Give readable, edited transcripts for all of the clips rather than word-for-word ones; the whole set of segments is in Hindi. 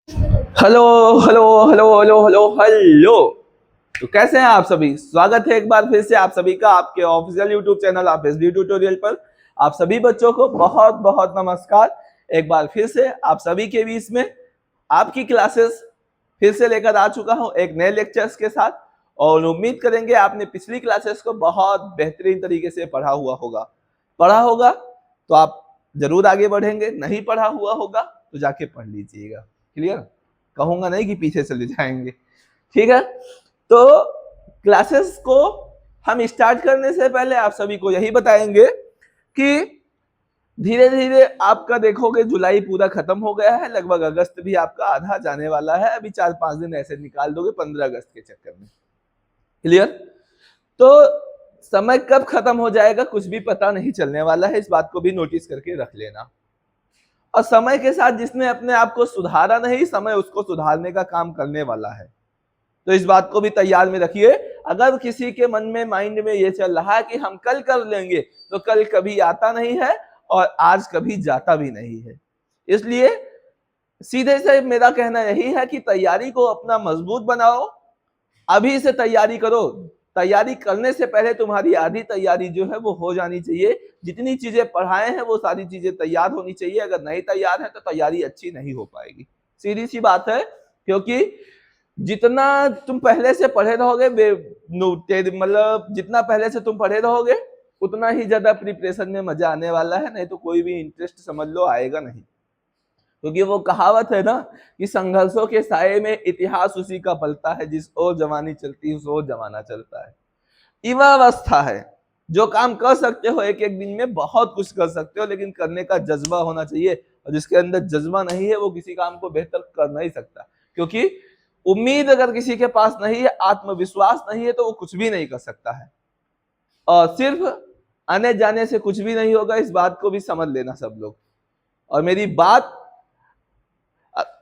Hello hello hello hello hello hello. तो कैसे हैं आप सभी? स्वागत है एक बार फिर से आप सभी का आपके ऑफिशियल यूट्यूब चैनल आप ट्यूटोरियल पर। आप सभी बच्चों को बहुत बहुत नमस्कार। एक बार फिर से आप सभी के बीच में आपकी क्लासेस फिर से लेकर आ चुका हूं एक नए लेक्चर्स के साथ। और उम्मीद करेंगे आपने पिछली क्लासेस को बहुत बेहतरीन तरीके से पढ़ा होगा तो आप जरूर आगे बढ़ेंगे। नहीं पढ़ा हुआ होगा तो जाके पढ़ लीजिएगा। क्लियर? कहूंगा नहीं कि पीछे चले जाएंगे। ठीक है, तो क्लासेस को हम स्टार्ट करने से पहले आप सभी को यही बताएंगे कि धीरे धीरे आपका देखोगे जुलाई पूरा खत्म हो गया है, लगभग अगस्त भी आपका आधा जाने वाला है। अभी 4-5 दिन ऐसे निकाल दोगे 15 अगस्त के चक्कर में। क्लियर? तो समय कब खत्म हो जाएगा कुछ भी पता नहीं चलने वाला है, इस बात को भी नोटिस करके रख लेना। और समय के साथ जिसने अपने आप को सुधारा नहीं, समय उसको सुधारने का काम करने वाला है। तो इस बात को भी तैयार में रखिए। अगर किसी के मन में माइंड में ये चल रहा है कि हम कल कर लेंगे, तो कल कभी आता नहीं है और आज कभी जाता भी नहीं है। इसलिए सीधे से मेरा कहना यही है कि तैयारी को अपना मजबूत बनाओ, अभी से तैयारी करो। तैयारी करने से पहले तुम्हारी आधी तैयारी जो है वो हो जानी चाहिए। जितनी चीजें पढ़ाए हैं वो सारी चीजें तैयार होनी चाहिए। अगर नहीं तैयार है तो तैयारी अच्छी नहीं हो पाएगी। सीधी सी बात है, क्योंकि जितना तुम पहले से पढ़े रहोगे मतलब जितना पहले से तुम पढ़े रहोगे उतना ही ज्यादा प्रिपरेशन में मजा आने वाला है। नहीं तो कोई भी इंटरेस्ट समझ लो आएगा नहीं। क्योंकि वो कहावत है ना कि संघर्षों के साये में इतिहास उसी का पलता है, जिस ओर जवानी चलती है उस ओर जमाना चलता है। युवावस्था है, जो काम कर सकते हो एक एक दिन में बहुत कुछ कर सकते हो, लेकिन करने का जज्बा होना चाहिए। और जिसके अंदर जज्बा नहीं है वो किसी काम को बेहतर कर नहीं सकता। क्योंकि उम्मीद अगर किसी के पास नहीं है, आत्मविश्वास नहीं है, तो वो कुछ भी नहीं कर सकता है। और सिर्फ आने जाने से कुछ भी नहीं होगा, इस बात को भी समझ लेना सब लोग। और मेरी बात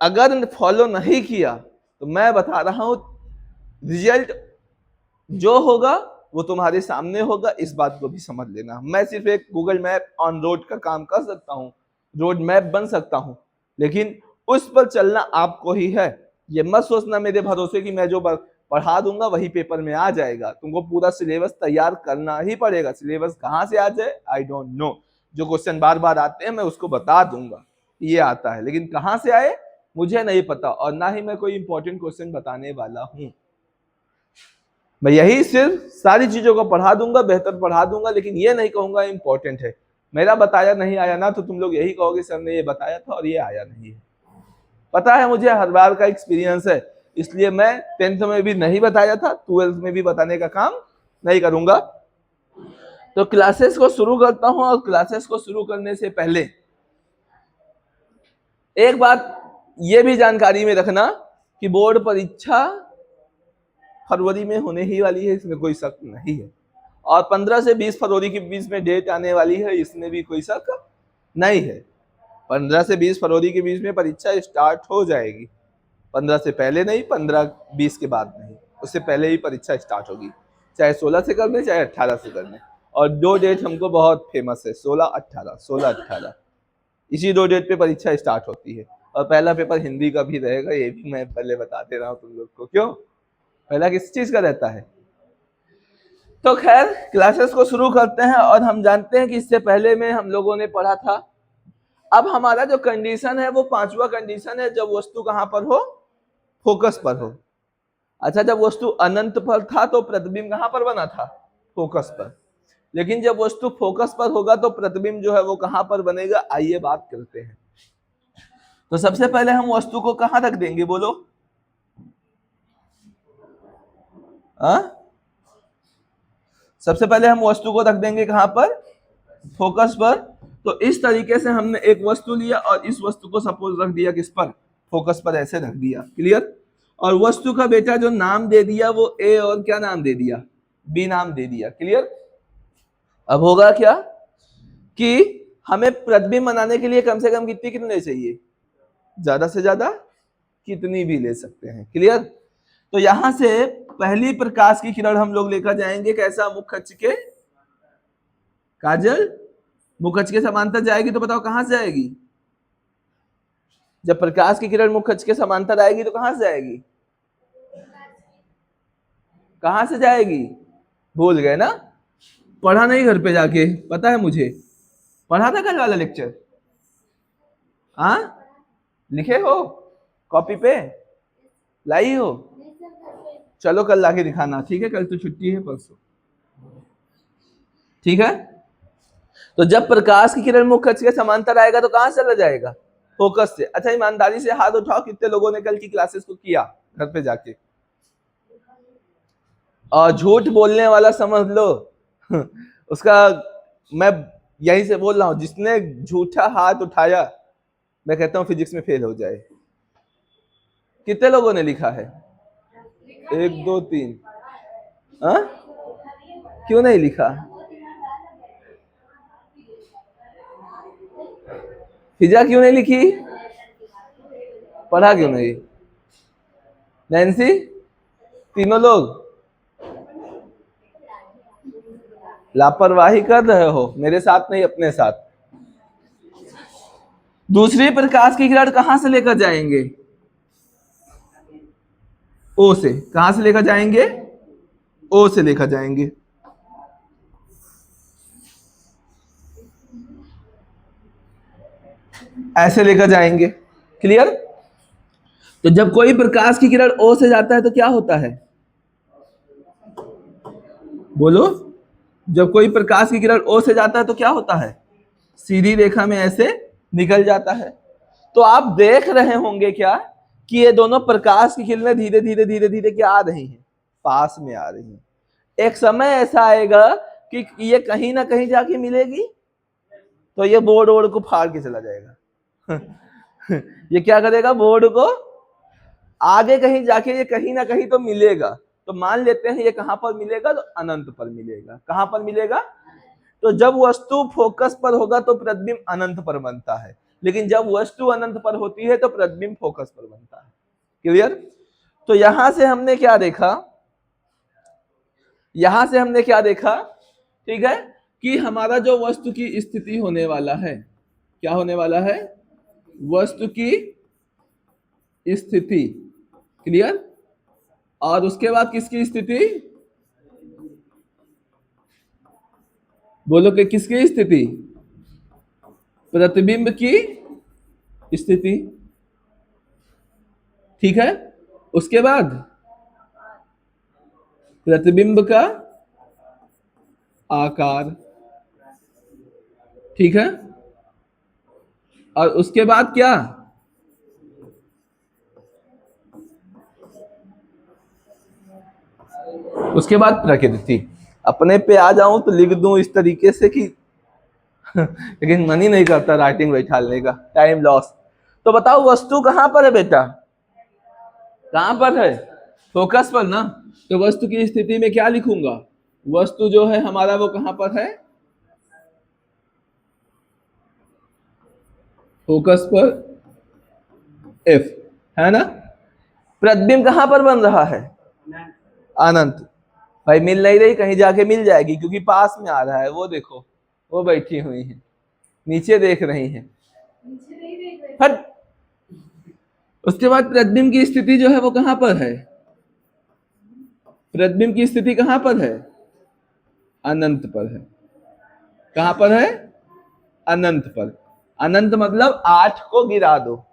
अगर फॉलो नहीं किया तो मैं बता रहा हूं, रिजल्ट जो होगा वो तुम्हारे सामने होगा, इस बात को भी समझ लेना। मैं सिर्फ एक गूगल मैप ऑन रोड का काम कर सकता हूं, रोड मैप बन सकता हूं, लेकिन उस पर चलना आपको ही है। ये मत सोचना मेरे भरोसे कि मैं जो पढ़ा दूंगा वही पेपर में आ जाएगा। तुमको पूरा सिलेबस तैयार करना ही पड़ेगा। सिलेबस कहां से आ जाए आई डोंट नो। जो क्वेश्चन बार बार आते हैं मैं उसको बता दूंगा ये आता है, लेकिन कहां से आए मुझे नहीं पता, और ना ही मैं कोई इंपॉर्टेंट क्वेश्चन बताने वाला हूं। मैं यही सिर्फ सारी चीजों को पढ़ा दूंगा, बेहतर पढ़ा दूंगा, लेकिन ये नहीं कहूंगा इंपॉर्टेंट है। मेरा बताया नहीं आया ना तो तुम लोग यही कहोगे सर ने ये बताया था और ये आया नहीं है। पता है, मुझे हर बार का एक्सपीरियंस है, इसलिए मैं 10th में भी नहीं बताया था, 12th में भी बताने का काम नहीं करूंगा। तो क्लासेस को शुरू करता हूं, और क्लासेस को शुरू करने से पहले एक बात ये भी जानकारी में रखना कि बोर्ड परीक्षा फरवरी में होने ही वाली है, इसमें कोई शक नहीं है। और 15 से 20 फरवरी के बीच में डेट आने वाली है, इसमें भी कोई शक नहीं है। 15 से 20 फरवरी के बीच में परीक्षा स्टार्ट हो जाएगी। 15 से पहले नहीं, 15-20 के बाद नहीं, उससे पहले ही परीक्षा स्टार्ट होगी। चाहे 16 से करने चाहे 18 से करने। और दो डेट हमको बहुत फेमस है, 16-18, 16-18, इसी दो डेट पे परीक्षा स्टार्ट होती है। और पहला पेपर हिंदी का भी रहेगा, ये भी मैं पहले बताते रहा हूँ तुम लोग को। क्यों? पहला किस चीज का रहता है? तो खैर क्लासेस को शुरू करते हैं। और हम जानते हैं कि इससे पहले में हम लोगों ने पढ़ा था, अब हमारा जो कंडीशन है वो पांचवा कंडीशन है, जब वस्तु कहां पर हो? फोकस पर हो। अच्छा, जब वस्तु अनंत पर था तो प्रतिबिंब कहां पर बना था? फोकस पर। लेकिन जब वस्तु फोकस पर होगा तो प्रतिबिंब जो है वो कहां पर बनेगा? आइए बात करते हैं। तो सबसे पहले हम वस्तु को कहां रख देंगे बोलो? सबसे पहले हम वस्तु को रख देंगे कहां पर? फोकस पर। तो इस तरीके से हमने एक वस्तु लिया और इस वस्तु को सपोज रख दिया किस पर? फोकस पर, ऐसे रख दिया। क्लियर? और वस्तु का बेटा जो नाम दे दिया वो ए, और क्या नाम दे दिया? बी नाम दे दिया। क्लियर? अब होगा क्या कि हमें प्रतिबिंब बनाने के लिए कम से कम कितनी कितने चाहिए? ज्यादा से ज्यादा कितनी भी ले सकते हैं। क्लियर? तो यहां से पहली प्रकाश की किरण हम लोग लेकर जाएंगे कैसा? मुख अक्ष के काजल, मुख अक्ष के समांतर जाएगी। तो बताओ कहां से आएगी? जब प्रकाश की किरण मुख्य अक्ष के समांतर आएगी तो कहां से जाएगी, कहां से जाएगी, भूल गए ना, पढ़ा नहीं घर पे जाके, पता है मुझे, पढ़ा था कल वाला लेक्चर, हाँ लिखे हो कॉपी पे, लाई हो, चलो कल लाके दिखाना, ठीक है, कल तो छुट्टी है, परसों, ठीक है। तो जब प्रकाश की किरण मुख्य अक्ष के समांतर आएगा तो कहां से चला जाएगा, फोकस से। अच्छा ईमानदारी से हाथ उठाओ, कितने लोगों ने कल की क्लासेस को किया घर पे जाके, और झूठ बोलने वाला समझ लो उसका, मैं यही से बोल रहा हूं, जिसने झूठा हाथ उठाया मैं कहता हूं फिजिक्स में फेल हो जाए। कितने लोगों ने लिखा है, 1 2 3, हाँ क्यों नहीं लिखा, फिजा क्यों नहीं लिखी, पढ़ा क्यों नहीं, नैन्सी, तीनों लोग लापरवाही कर रहे हो, मेरे साथ नहीं अपने साथ। दूसरी प्रकाश की किरण कहां से लेकर जाएंगे, ओ से, कहां से लेकर जाएंगे, ओ से लेकर जाएंगे। ऐसे लेकर जाएंगे, क्लियर। तो जब कोई प्रकाश की किरण ओ से जाता है तो क्या होता है, बोलो, जब कोई प्रकाश की किरण ओ से जाता है तो क्या होता है, सीधी रेखा में ऐसे निकल जाता है। तो आप देख रहे होंगे क्या कि ये दोनों प्रकाश की किरणें धीरे धीरे धीरे धीरे क्या आ रही हैं, पास में आ रही हैं। एक समय ऐसा आएगा कि ये कहीं ना कहीं जाके मिलेगी, तो ये बोर्ड वोर्ड को फाड़ के चला जाएगा ये क्या करेगा, बोर्ड को आगे कहीं जाके ये कहीं ना कहीं तो मिलेगा। तो मान लेते हैं ये कहां पर मिलेगा, तो अनंत पर मिलेगा। कहां पर मिलेगा, तो जब वस्तु फोकस पर होगा तो प्रतिबिंब अनंत पर बनता है, लेकिन जब वस्तु अनंत पर होती है तो प्रतिबिंब फोकस पर बनता है। क्लियर। तो यहां से हमने क्या देखा, यहां से हमने क्या देखा, ठीक है, कि हमारा जो वस्तु की स्थिति होने वाला है, क्या होने वाला है, वस्तु की स्थिति, क्लियर। और उसके बाद किसकी स्थिति, बोलो कि किसकी स्थिति, प्रतिबिंब की स्थिति, ठीक है। उसके बाद प्रतिबिंब का आकार, ठीक है। और उसके बाद क्या, उसके बाद प्रकृति। अपने पे आ जाऊं तो लिख दूं इस तरीके से कि लेकिन मन ही नहीं करता राइटिंग बैठाने का, टाइम लॉस। तो बताओ वस्तु कहां पर है बेटा, कहां पर है, फोकस पर ना। तो वस्तु की स्थिति में क्या लिखूंगा, वस्तु जो है हमारा वो कहां पर है, फोकस पर एफ, है ना। प्रतिबिंब कहां पर बन रहा है, अनंत। भाई मिल नहीं रही, कहीं जाके मिल जाएगी क्योंकि पास में आ रहा है। वो देखो वो बैठी हुई है, नीचे देख रही हैं, हट। उसके बाद प्रतिबिंब की स्थिति जो है वो कहां पर है, प्रतिबिंब की स्थिति कहां पर है, अनंत पर है। कहां पर है, अनंत पर। अनंत मतलब 8 को गिरा दो,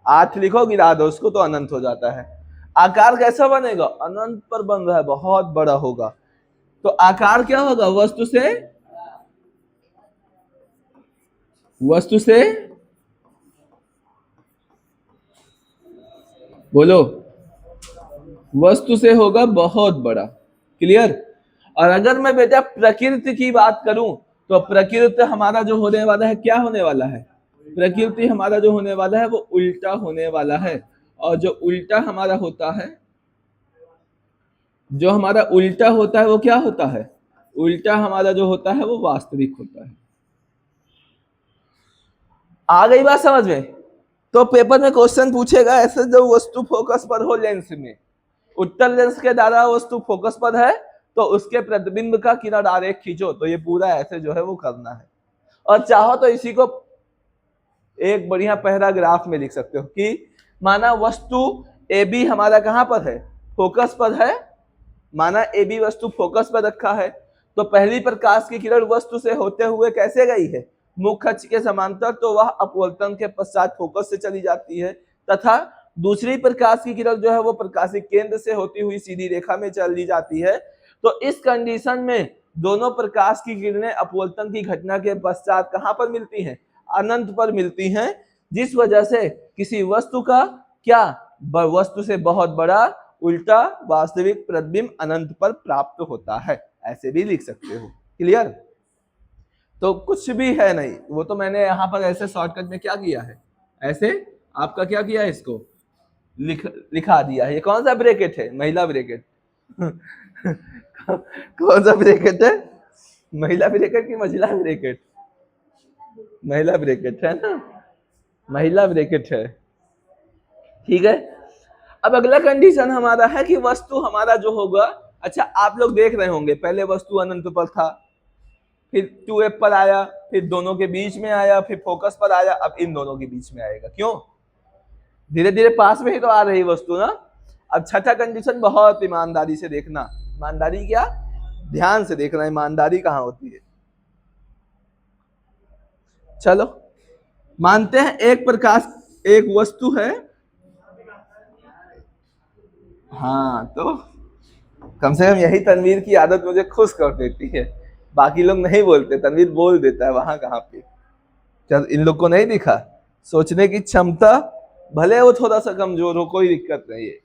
8 लिखो गिरा दो उसको, तो अनंत हो जाता है। आकार कैसा बनेगा, अनंत पर बन रहा है, बहुत बड़ा होगा। तो आकार क्या होगा, वस्तु से, वस्तु से, बोलो, वस्तु से होगा बहुत बड़ा। क्लियर। और अगर मैं बेटा प्रकृति की बात करूं तो प्रकृति हमारा जो होने वाला है, क्या होने वाला है, प्रकृति हमारा जो होने वाला है वो उल्टा होने वाला है। और जो उल्टा हमारा होता है, जो हमारा उल्टा होता है वो क्या होता है, उल्टा हमारा जो होता है वो वास्तविक होता है। आ गई बात समझ में। तो पेपर में क्वेश्चन पूछेगा ऐसे, जो वस्तु फोकस पर हो लेंस में, उत्तल लेंस के द्वारा वस्तु फोकस पर है तो उसके प्रतिबिंब का किरण आरेख खींचो, तो ये पूरा ऐसे जो है वो करना है। और चाहो तो इसी को एक बढ़िया पैराग्राफ में लिख सकते हो कि माना वस्तु ए बी हमारा कहाँ पर है, फोकस पर है। माना ए बी वस्तु फोकस पर रखा है, तो पहली प्रकाश की किरण वस्तु से होते हुए कैसे गई है, मुख्य अक्ष के समांतर, तो वह अपवर्तन के पश्चात फोकस से चली जाती है। तथा दूसरी प्रकाश की किरण जो है वो प्रकाशिक केंद्र से होती हुई सीधी रेखा में चली जाती है। तो इस कंडीशन में दोनों प्रकाश की किरणें अपवर्तन की घटना के पश्चात कहां पर मिलती हैं, अनंत पर मिलती हैं, जिस वजह से किसी वस्तु का क्या, वस्तु से बहुत बड़ा उल्टा वास्तविक प्रतिबिंब अनंत पर प्राप्त होता है। ऐसे भी लिख सकते हो। क्लियर? तो कुछ भी है नहीं, वो तो मैंने यहाँ पर ऐसे शॉर्टकट में क्या किया है, ऐसे आपका क्या किया है, इसको लिखा दिया है। ये कौन सा ब्रैकेट है, महिला ब्रैकेट कौन सा ब्रैकेट है, महिला ब्रैकेट की महिला ब्रैकेट, महिला ब्रैकेट है ना, महिला ब्रैकेट है। ठीक है। अब अगला कंडीशन हमारा है कि वस्तु हमारा जो होगा, अच्छा आप लोग देख रहे होंगे पहले वस्तु अनंत पर था, फिर 2f पर आया, फिर दोनों के बीच में आया, फिर फोकस पर आया, अब इन दोनों के बीच में आएगा। क्यों? धीरे धीरे पास में ही तो आ रही वस्तु ना। अब छठा कंडीशन बहुत ईमानदारी से देखना, ईमानदारी क्या, ध्यान से देखना, ईमानदारी कहाँ होती है। चलो मानते हैं एक प्रकाश, एक वस्तु है, हाँ, तो कम से कम यही तनवीर की आदत मुझे खुश कर देती है। बाकी लोग नहीं बोलते, तनवीर बोल देता है वहां कहाँ पे। चल इन लोग को नहीं दिखा, सोचने की क्षमता भले वो थोड़ा सा कमजोर हो, कोई दिक्कत नहीं है,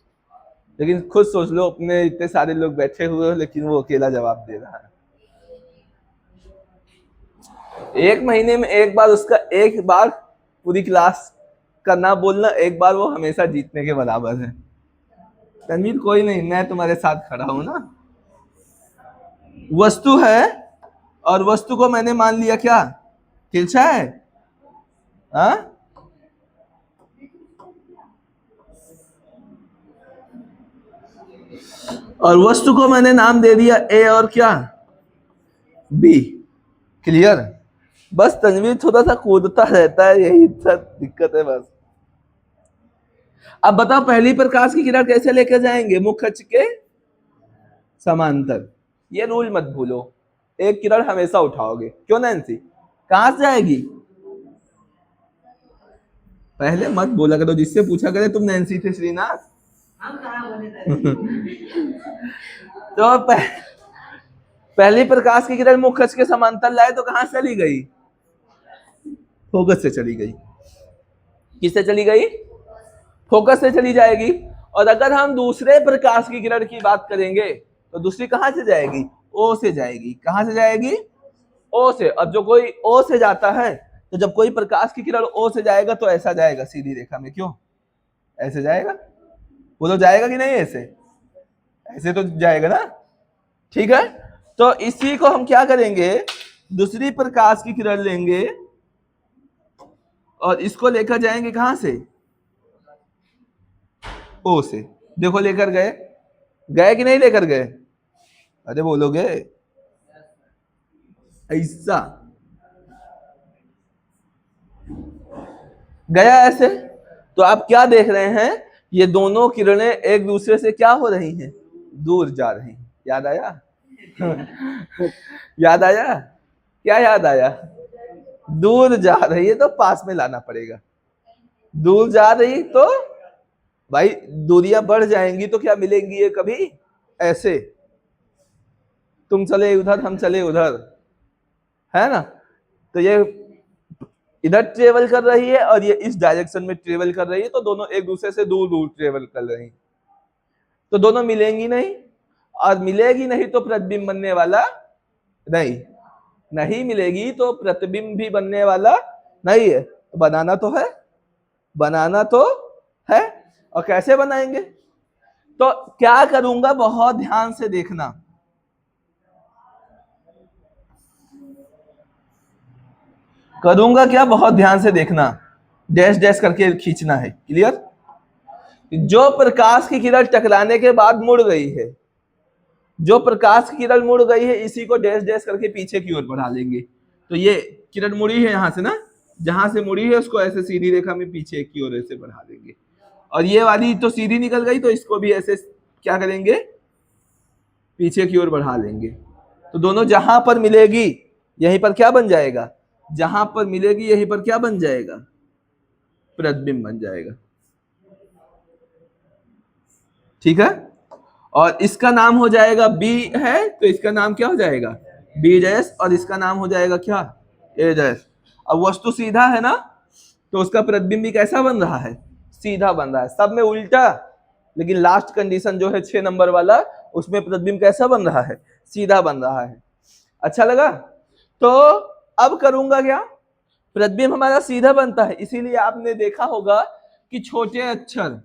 लेकिन खुद सोच लो अपने इतने सारे लोग बैठे हुए हो, लेकिन वो अकेला जवाब दे रहा है। एक महीने में एक बार उसका एक बार पूरी क्लास का ना बोलना, एक बार वो हमेशा जीतने के बराबर है। तनवीर कोई नहीं, मैं तुम्हारे साथ खड़ा हूं ना। वस्तु है और वस्तु को मैंने मान लिया क्या, तिरछा है, हाँ? और वस्तु को मैंने नाम दे दिया ए और क्या, बी। क्लियर? बस तनवीर थोड़ा सा कूदता रहता है, यही दिक्कत है बस। अब बताओ पहली प्रकाश की किरण कैसे लेकर जाएंगे, मुख्य अक्ष के समांतर। ये रूल मत भूलो, एक किरण हमेशा उठाओगे। क्यों नैन्सी, कहां से जाएगी, पहले मत बोला करो, जिससे पूछा करे तुम नैन्सी थे श्रीनाथ तो पहली प्रकाश की किरण मुख्य अक्ष के समांतर लाए तो कहां से चली गई, फोकस से चली गई। किससे चली गई, फोकस से चली जाएगी। और अगर हम दूसरे प्रकाश की किरण की बात करेंगे तो दूसरी कहां से जाएगी, ओ से जाएगी। कहां से जाएगी, ओ से। अब जो कोई ओ से जाता है, तो जब कोई प्रकाश की किरण ओ से जाएगा तो ऐसा जाएगा सीधी रेखा में। क्यों ऐसे जाएगा, वो तो जाएगा कि नहीं, ऐसे ऐसे तो जाएगा ना। ठीक है, तो इसी को हम क्या करेंगे, दूसरी प्रकाश की किरण लेंगे और इसको लेकर जाएंगे कहां से, ओ से। देखो लेकर गए, गए कि नहीं लेकर गए, अरे बोलोगे ऐसा गया ऐसे। तो आप क्या देख रहे हैं, ये दोनों किरणें एक दूसरे से क्या हो रही हैं, दूर जा रही हैं। याद आया याद आया, क्या याद आया, दूर जा रही है तो पास में लाना पड़ेगा। दूर जा रही तो भाई दूरियां बढ़ जाएंगी तो क्या मिलेंगी, ये कभी ऐसे, तुम चले उधर हम चले उधर, है ना। तो ये इधर ट्रेवल कर रही है और ये इस डायरेक्शन में ट्रेवल कर रही है, तो दोनों एक दूसरे से दूर दूर ट्रेवल कर रही, तो दोनों मिलेंगी नहीं। और मिलेगी नहीं तो प्रतिबिंब बनने वाला नहीं, नहीं मिलेगी तो प्रतिबिंब भी बनने वाला नहीं है। तो बनाना तो है, बनाना तो है। और कैसे बनाएंगे, तो क्या करूंगा, बहुत ध्यान से देखना। करूंगा क्या, बहुत ध्यान से देखना, डैश डैश करके खींचना है। क्लियर? जो प्रकाश की किरण टकराने के बाद मुड़ गई है, जो प्रकाश की किरण मुड़ गई है, इसी को डैश डैश करके पीछे की ओर बढ़ा लेंगे। तो ये किरण मुड़ी है यहां से ना, जहां से मुड़ी है उसको ऐसे सीधी रेखा में पीछे की ओर ऐसे बढ़ा देंगे, और ये वाली तो सीधी निकल गई तो इसको भी ऐसे क्या करेंगे, पीछे की ओर बढ़ा लेंगे। तो दोनों जहां पर मिलेगी यहीं पर क्या बन जाएगा, जहां पर मिलेगी यहीं पर क्या बन जाएगा, प्रतिबिंब बन जाएगा। ठीक है, और इसका नाम हो जाएगा बी है तो इसका नाम क्या हो जाएगा, बी डैश, और इसका नाम हो जाएगा क्या, ए डैश। अब वस्तु सीधा है ना, तो उसका प्रतिबिंब भी कैसा बन रहा है, सीधा बन रहा है। सब में उल्टा, लेकिन लास्ट कंडीशन जो है 6 नंबर वाला, उसमें प्रतिबिंब कैसा बन रहा है, सीधा बन रहा है। अच्छा लगा। तो अब करूंगा क्या, प्रतिबिंब हमारा सीधा बनता है, इसीलिए आपने देखा होगा कि छोटे अक्षर,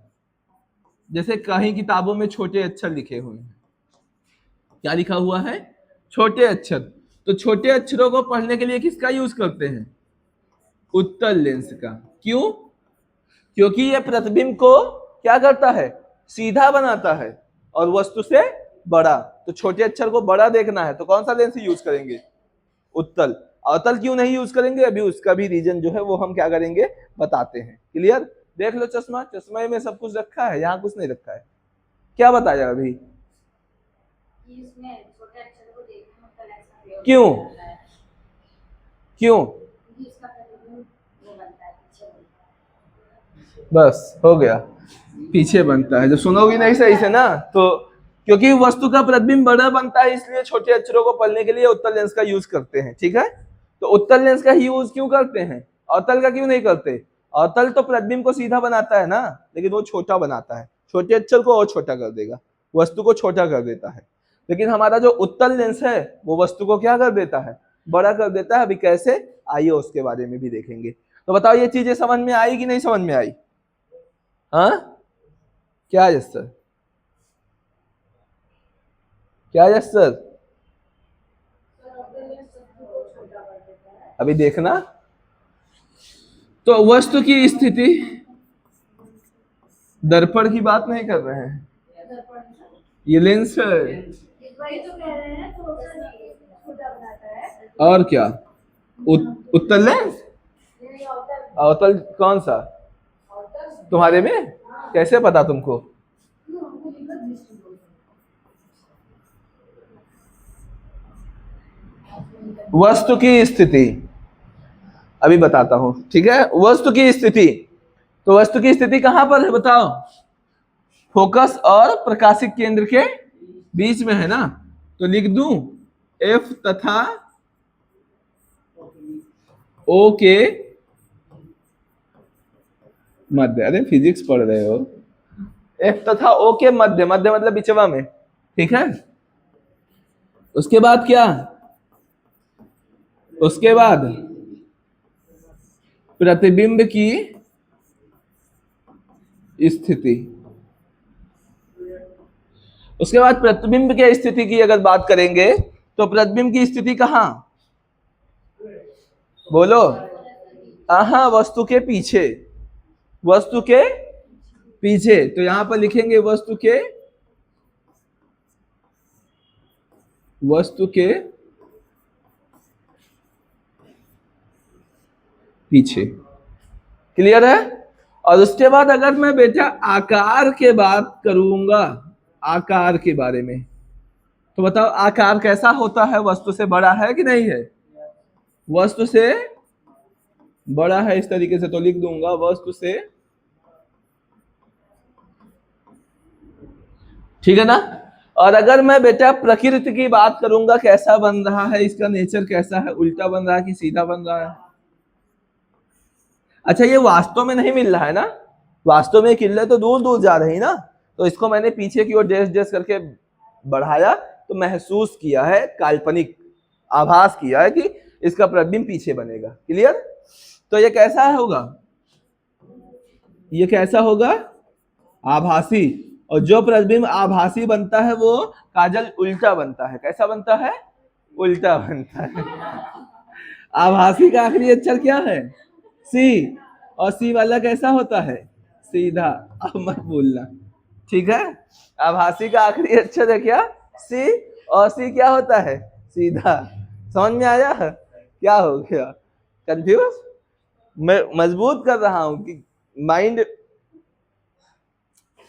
जैसे कहीं किताबों में छोटे अक्षर लिखे हुए हैं, क्या लिखा हुआ है, छोटे अक्षर। तो छोटे अक्षरों को पढ़ने के लिए किसका यूज करते हैं, उत्तल लेंस का। क्यों, क्योंकि यह प्रतिबिंब को क्या करता है, सीधा बनाता है और वस्तु से बड़ा। तो छोटे अक्षर को बड़ा देखना है तो कौन सा लेंस यूज करेंगे, उत्तल। अवतल क्यों नहीं यूज करेंगे, अभी उसका भी रीजन जो है वो हम क्या करेंगे, बताते हैं। क्लियर, देख लो चश्मा, चश्मे में सब कुछ रखा है, यहाँ कुछ नहीं रखा है। क्या बताया अभी, क्यों क्यों, बस हो गया, पीछे बनता है। जब सुनोगी नहीं सही से ना, तो क्योंकि वस्तु का प्रतिबिंब बड़ा बनता है इसलिए छोटे अक्षरों को पढ़ने के लिए उत्तल लेंस का यूज करते हैं। ठीक है, तो उत्तल लेंस का यूज क्यों करते हैं, अवतल का क्यों नहीं करते। अवतल तो प्रतिबिंब को सीधा बनाता है ना, लेकिन वो छोटा बनाता है, छोटे अक्षर को और छोटा कर देगा, वस्तु को छोटा कर देता है। लेकिन हमारा जो उत्तल लेंस है वो वस्तु को क्या कर देता है, बड़ा कर देता है। अभी कैसे, आइए उसके बारे में भी देखेंगे। तो बताओ ये चीजें समझ में आई कि नहीं समझ में आई, हाँ क्या यस सर, क्या यस सर, अभी देखना। तो वस्तु की स्थिति, दर्पण की बात नहीं कर रहे हैं, ये लेंस है, और क्या, उत्तल लेंस, अवतल कौन सा, तुम्हारे में कैसे पता तुमको, वस्तु की स्थिति अभी बताता हूं। ठीक है, वस्तु की स्थिति, तो वस्तु की स्थिति कहां पर है बताओ, फोकस और प्रकाशिक केंद्र के बीच में है ना। तो लिख दूं एफ तथा ओ के मध्य, अरे फिजिक्स पढ़ रहे हो, एफ तथा ओ के मध्य, मध्य मतलब बिचवा में। ठीक है, उसके बाद क्या, उसके बाद प्रतिबिंब की स्थिति, उसके बाद प्रतिबिंब की स्थिति की अगर बात करेंगे तो प्रतिबिंब की स्थिति कहां, बोलो, वस्तु के पीछे, वस्तु के पीछे। तो यहां पर लिखेंगे वस्तु के, वस्तु के पीछे। क्लियर है। और उसके बाद अगर मैं बेटा आकार के बात करूंगा, आकार के बारे में, तो बताओ आकार कैसा होता है, वस्तु से बड़ा है कि नहीं है, वस्तु से बड़ा है। इस तरीके से तो लिख दूंगा वस्तु से, ठीक है ना। और अगर मैं बेटा प्रकृति की बात करूंगा, कैसा बन रहा है, इसका नेचर कैसा है, उल्टा बन रहा है कि सीधा बन रहा है। अच्छा ये वास्तव में नहीं मिल रहा है ना, वास्तव में किल्ले तो दूर दूर जा रही ना, तो इसको मैंने पीछे की ओर डैश डैश करके बढ़ाया, तो महसूस किया है, काल्पनिक आभास किया है कि इसका प्रतिबिंब पीछे बनेगा। क्लियर। तो ये कैसा होगा, ये कैसा होगा, आभासी। और जो प्रतिबिंब आभासी बनता है वो काजल उल्टा बनता है। कैसा बनता है, उल्टा बनता है। आभासी का आखिरी अक्षर क्या है, सी, और सी वाला कैसा होता है, सीधा। अब मत भूलना, ठीक है। आभासी का आखिरी अक्षर है क्या, सी, और सी क्या होता है, सीधा। समझ में आया, क्या हो गया, कंफ्यूज। मैं मजबूत कर रहा हूं कि माइंड।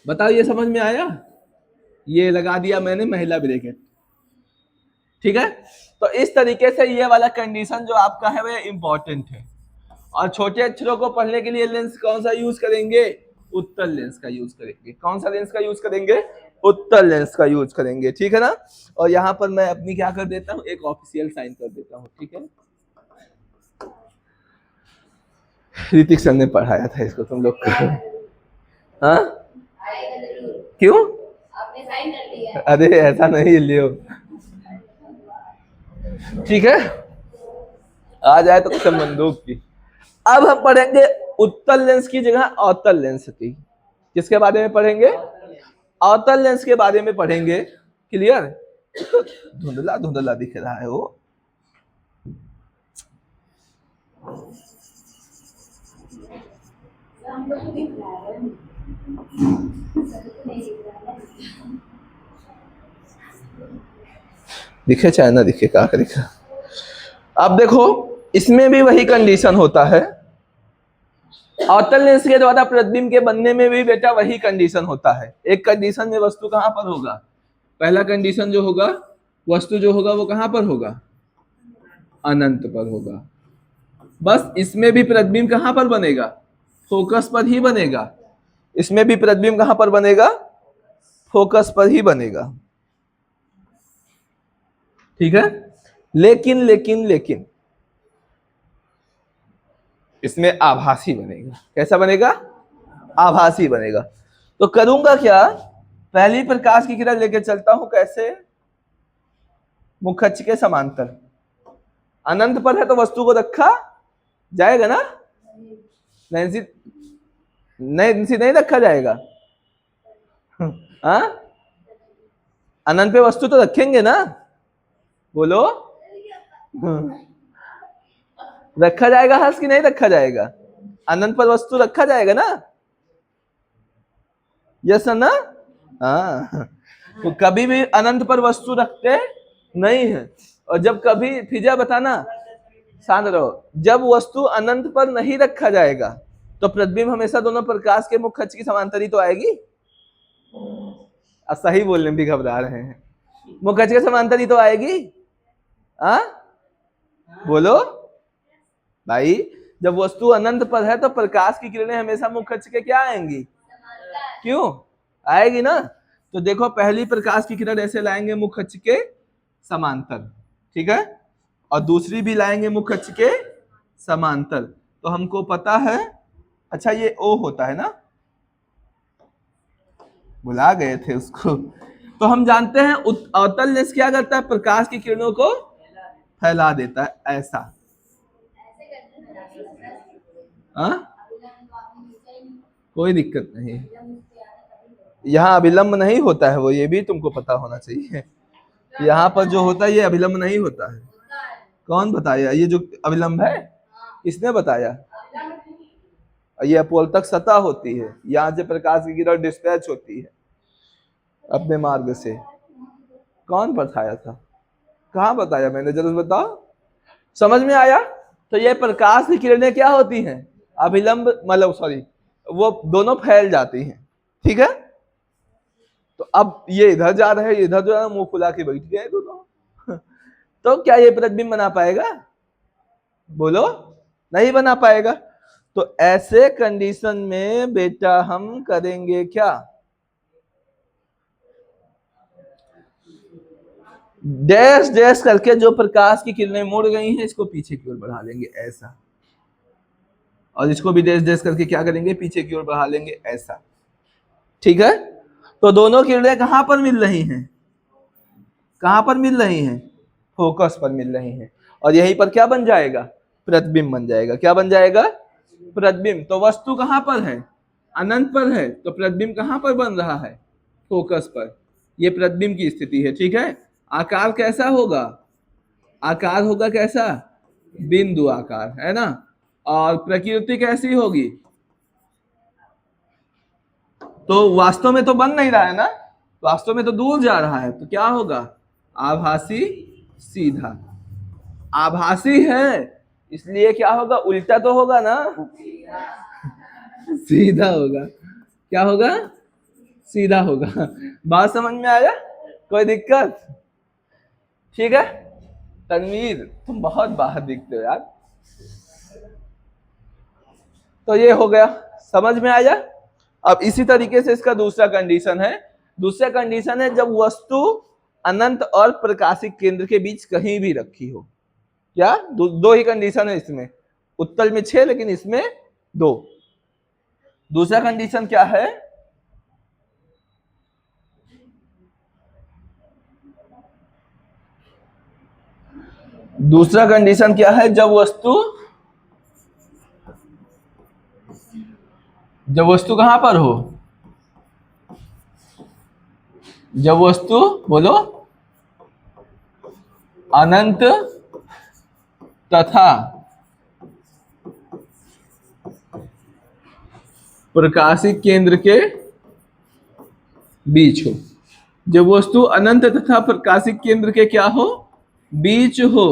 बताओ ये समझ में आया? ये लगा दिया मैंने महिला ब्रैकेट, ठीक है। तो इस तरीके से ये वाला कंडीशन जो आपका है वह इंपॉर्टेंट है। और छोटे अक्षरों को पढ़ने के लिए लेंस कौन सा यूज करेंगे? उत्तल लेंस का यूज करेंगे। कौन सा लेंस का यूज करेंगे? उत्तल लेंस का यूज करेंगे, ठीक है ना। और यहाँ पर मैं अपनी क्या कर देता हूँ, एक ऑफिशियल साइन कर देता हूँ, ठीक है। ऋतिक सर ने पढ़ाया था इसको तुम लोग को। हाँ क्यों? आपने साइन कर दिया। अरे ऐसा नहीं लियो, ठीक है। आ जाए तो कसम बंदूक की। अब हम पढ़ेंगे उत्तल लेंस की जगह अवतल लेंस की। किसके बारे में पढ़ेंगे? अवतल लेंस के बारे में पढ़ेंगे। क्लियर? तो धुंधला धुंधला दिख रहा है वो। दिखे चाहे ना दिखे, क्या करेगा। अब देखो इसमें भी वही कंडीशन होता है। अवतल लेंस के द्वारा प्रतिबिंब के बनने में भी बेटा वही कंडीशन होता है। एक कंडीशन में वस्तु कहां पर होगा? पहला कंडीशन जो होगा, वस्तु जो होगा वो कहां पर होगा? अनंत पर होगा। बस इसमें भी प्रतिबिंब कहां पर बनेगा? फोकस पर ही बनेगा। इसमें भी प्रतिबिंब कहां पर बनेगा? फोकस पर ही बनेगा, ठीक है। लेकिन लेकिन लेकिन इसमें आभासी बनेगा। कैसा बनेगा? आभासी बनेगा। तो करूंगा क्या? पहली प्रकाश की किरण लेके चलता हूं। कैसे? मुखच्छ के समांतर। अनंत पर है तो वस्तु को रखा जाएगा ना? नैन्सी नहीं रखा जाएगा। हाँ, अनंत पे वस्तु तो रखेंगे ना? बोलो। रखा जाएगा हर्ष की नहीं रखा जाएगा? अनंत पर वस्तु रखा जाएगा ना? यस ना? हाँ, तो कभी भी अनंत पर वस्तु रखते नहीं है। और जब कभी फिजा बताना, शांत रहो, जब वस्तु अनंत पर नहीं रखा जाएगा तो प्रतिबिंब हमेशा दोनों प्रकाश के मुख्य अक्ष की समांतर ही तो आएगी। सही बोलने में भी घबरा रहे हैं। मुख्य अक्ष के समांतर ही तो आएगी। हाँ बोलो भाई, जब वस्तु अनंत पर है तो प्रकाश की किरणें हमेशा मुख्य अक्ष के क्या आएंगी? क्यों आएगी ना? तो देखो पहली प्रकाश की किरण ऐसे लाएंगे मुख्य अक्ष के समांतर, ठीक है। और दूसरी भी लाएंगे मुख्य अक्ष के समांतर। तो हमको पता है, अच्छा ये O होता है ना, बुला गए थे उसको। तो हम जानते हैं अवतल लेंस क्या करता है? प्रकाश की किरणों को फैला देता है, ऐसा। कोई दिक्कत नहीं, यहाँ अभिलंब नहीं होता है वो, ये भी तुमको पता होना चाहिए। यहाँ पर जो होता है ये अभिलंब नहीं होता है। कौन बताया ये जो अभिलंब है? किसने बताया? ये अपोलतक सतह होती है, यहाँ से प्रकाश की किरण डिस्पैच होती है अपने मार्ग से। कौन बताया था? कहाँ बताया मैंने? जरूर बताओ। समझ में आया? तो ये प्रकाश की किरणें क्या होती हैं? अभिलंब, मतलब सॉरी, वो दोनों फैल जाती हैं, ठीक है। तो अब ये इधर जा रहे हैं, इधर जो है मुंह फुला के बैठ गए दोनों। तो क्या ये प्रतिबिंब बना पाएगा? बोलो, नहीं बना पाएगा। तो ऐसे कंडीशन में बेटा हम करेंगे क्या? डैश डैश करके जो प्रकाश की किरणें मुड़ गई हैं इसको पीछे की ओर बढ़ा लेंगे, ऐसा। और इसको भी डैश डैश करके क्या करेंगे? पीछे की ओर बढ़ा लेंगे, ऐसा, ठीक है। तो दोनों किरणें कहां पर मिल रही हैं? कहां पर मिल रही हैं? फोकस पर मिल रही हैं। और यहीं पर क्या बन जाएगा? प्रतिबिंब बन जाएगा। क्या बन जाएगा? प्रतिबिंब। तो वस्तु कहां पर है? अनंत पर है। तो प्रतिबिंब कहां पर बन रहा है? फोकस पर। यह प्रतिबिंब की स्थिति है, ठीक है। आकार कैसा होगा? आकार होगा कैसा? बिंदु आकार, है ना। और प्रकृति कैसी होगी? तो वास्तव में तो बन नहीं रहा है ना, वास्तव में तो दूर जा रहा है, तो क्या होगा? आभासी सीधा। आभासी है इसलिए क्या होगा, उल्टा तो होगा ना, सीधा होगा। क्या होगा, सीधा होगा। बात समझ में आया, कोई दिक्कत? ठीक है। तनवीर तुम बहुत बाहर दिखते हो यार। तो ये हो गया, समझ में आया। अब इसी तरीके से इसका दूसरा कंडीशन है। दूसरा कंडीशन है जब वस्तु अनंत और प्रकाशिक केंद्र के बीच कहीं भी रखी हो। क्या दो ही कंडीशन है इसमें, उत्तल में 6 लेकिन इसमें 2। दूसरा कंडीशन क्या है, दूसरा कंडीशन क्या है, जब वस्तु कहां पर हो, जब वस्तु बोलो अनंत तथा प्रकाशिक केंद्र के बीच हो। जब वस्तु अनंत तथा प्रकाशिक केंद्र के क्या हो, बीच हो,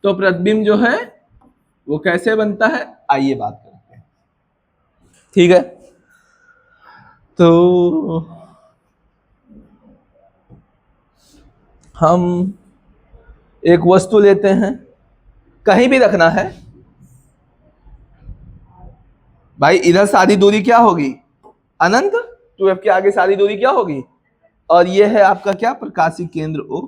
तो प्रतिबिंब जो है वो कैसे बनता है, आइए बात करते हैं। ठीक है, तो हम एक वस्तु लेते हैं, कहीं भी रखना है भाई। इधर सारी दूरी क्या होगी, अनंत, 2f के आगे सारी दूरी क्या होगी, और ये है आपका क्या, प्रकाशिक केंद्र O।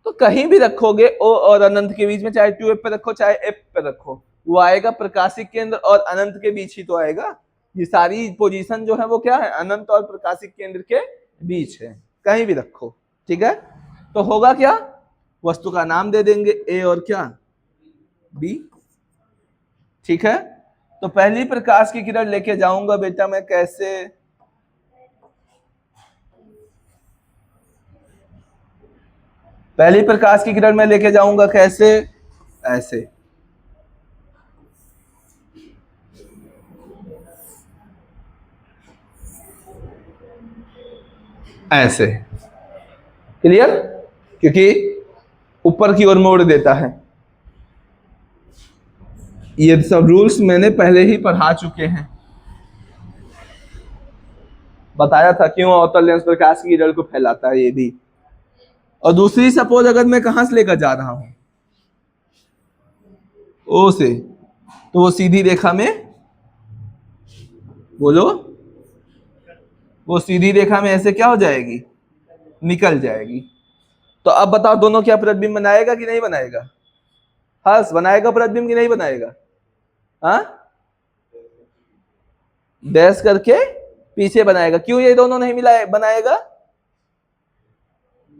तो कहीं भी रखोगे O और अनंत के बीच में, चाहे 2f पे रखो चाहे f पे रखो, वो आएगा प्रकाशिक केंद्र और अनंत के बीच ही तो आएगा। ये सारी पोजीशन जो है वो क्या है, अनंत और प्रकाशिक केंद्र के बीच है, कहीं भी रखो। ठीक है, तो होगा क्या, वस्तु का नाम दे देंगे A और क्या, B। ठीक है, तो पहली प्रकाश की किरण लेके जाऊंगा बेटा मैं कैसे, पहली प्रकाश की किरण में लेके जाऊंगा कैसे, ऐसे। ऐसे, क्लियर, क्योंकि ऊपर की ओर मोड़ देता है। ये सब रूल्स मैंने पहले ही पढ़ा चुके हैं, बताया था क्यों अवतल लेंस प्रकाश की किरण को फैलाता है ये भी। और दूसरी, सपोज अगर मैं कहां से लेकर जा रहा हूं, ओ से, तो वो सीधी रेखा में, बोलो, वो सीधी रेखा में ऐसे क्या हो जाएगी, निकल जाएगी। तो अब बताओ दोनों क्या प्रतिबिंब बनाएगा कि नहीं बनाएगा, हर्ष बनाएगा प्रतिबिंब कि नहीं बनाएगा, हाँ, डैश करके पीछे बनाएगा। क्यों ये दोनों नहीं मिलाए बनाएगा,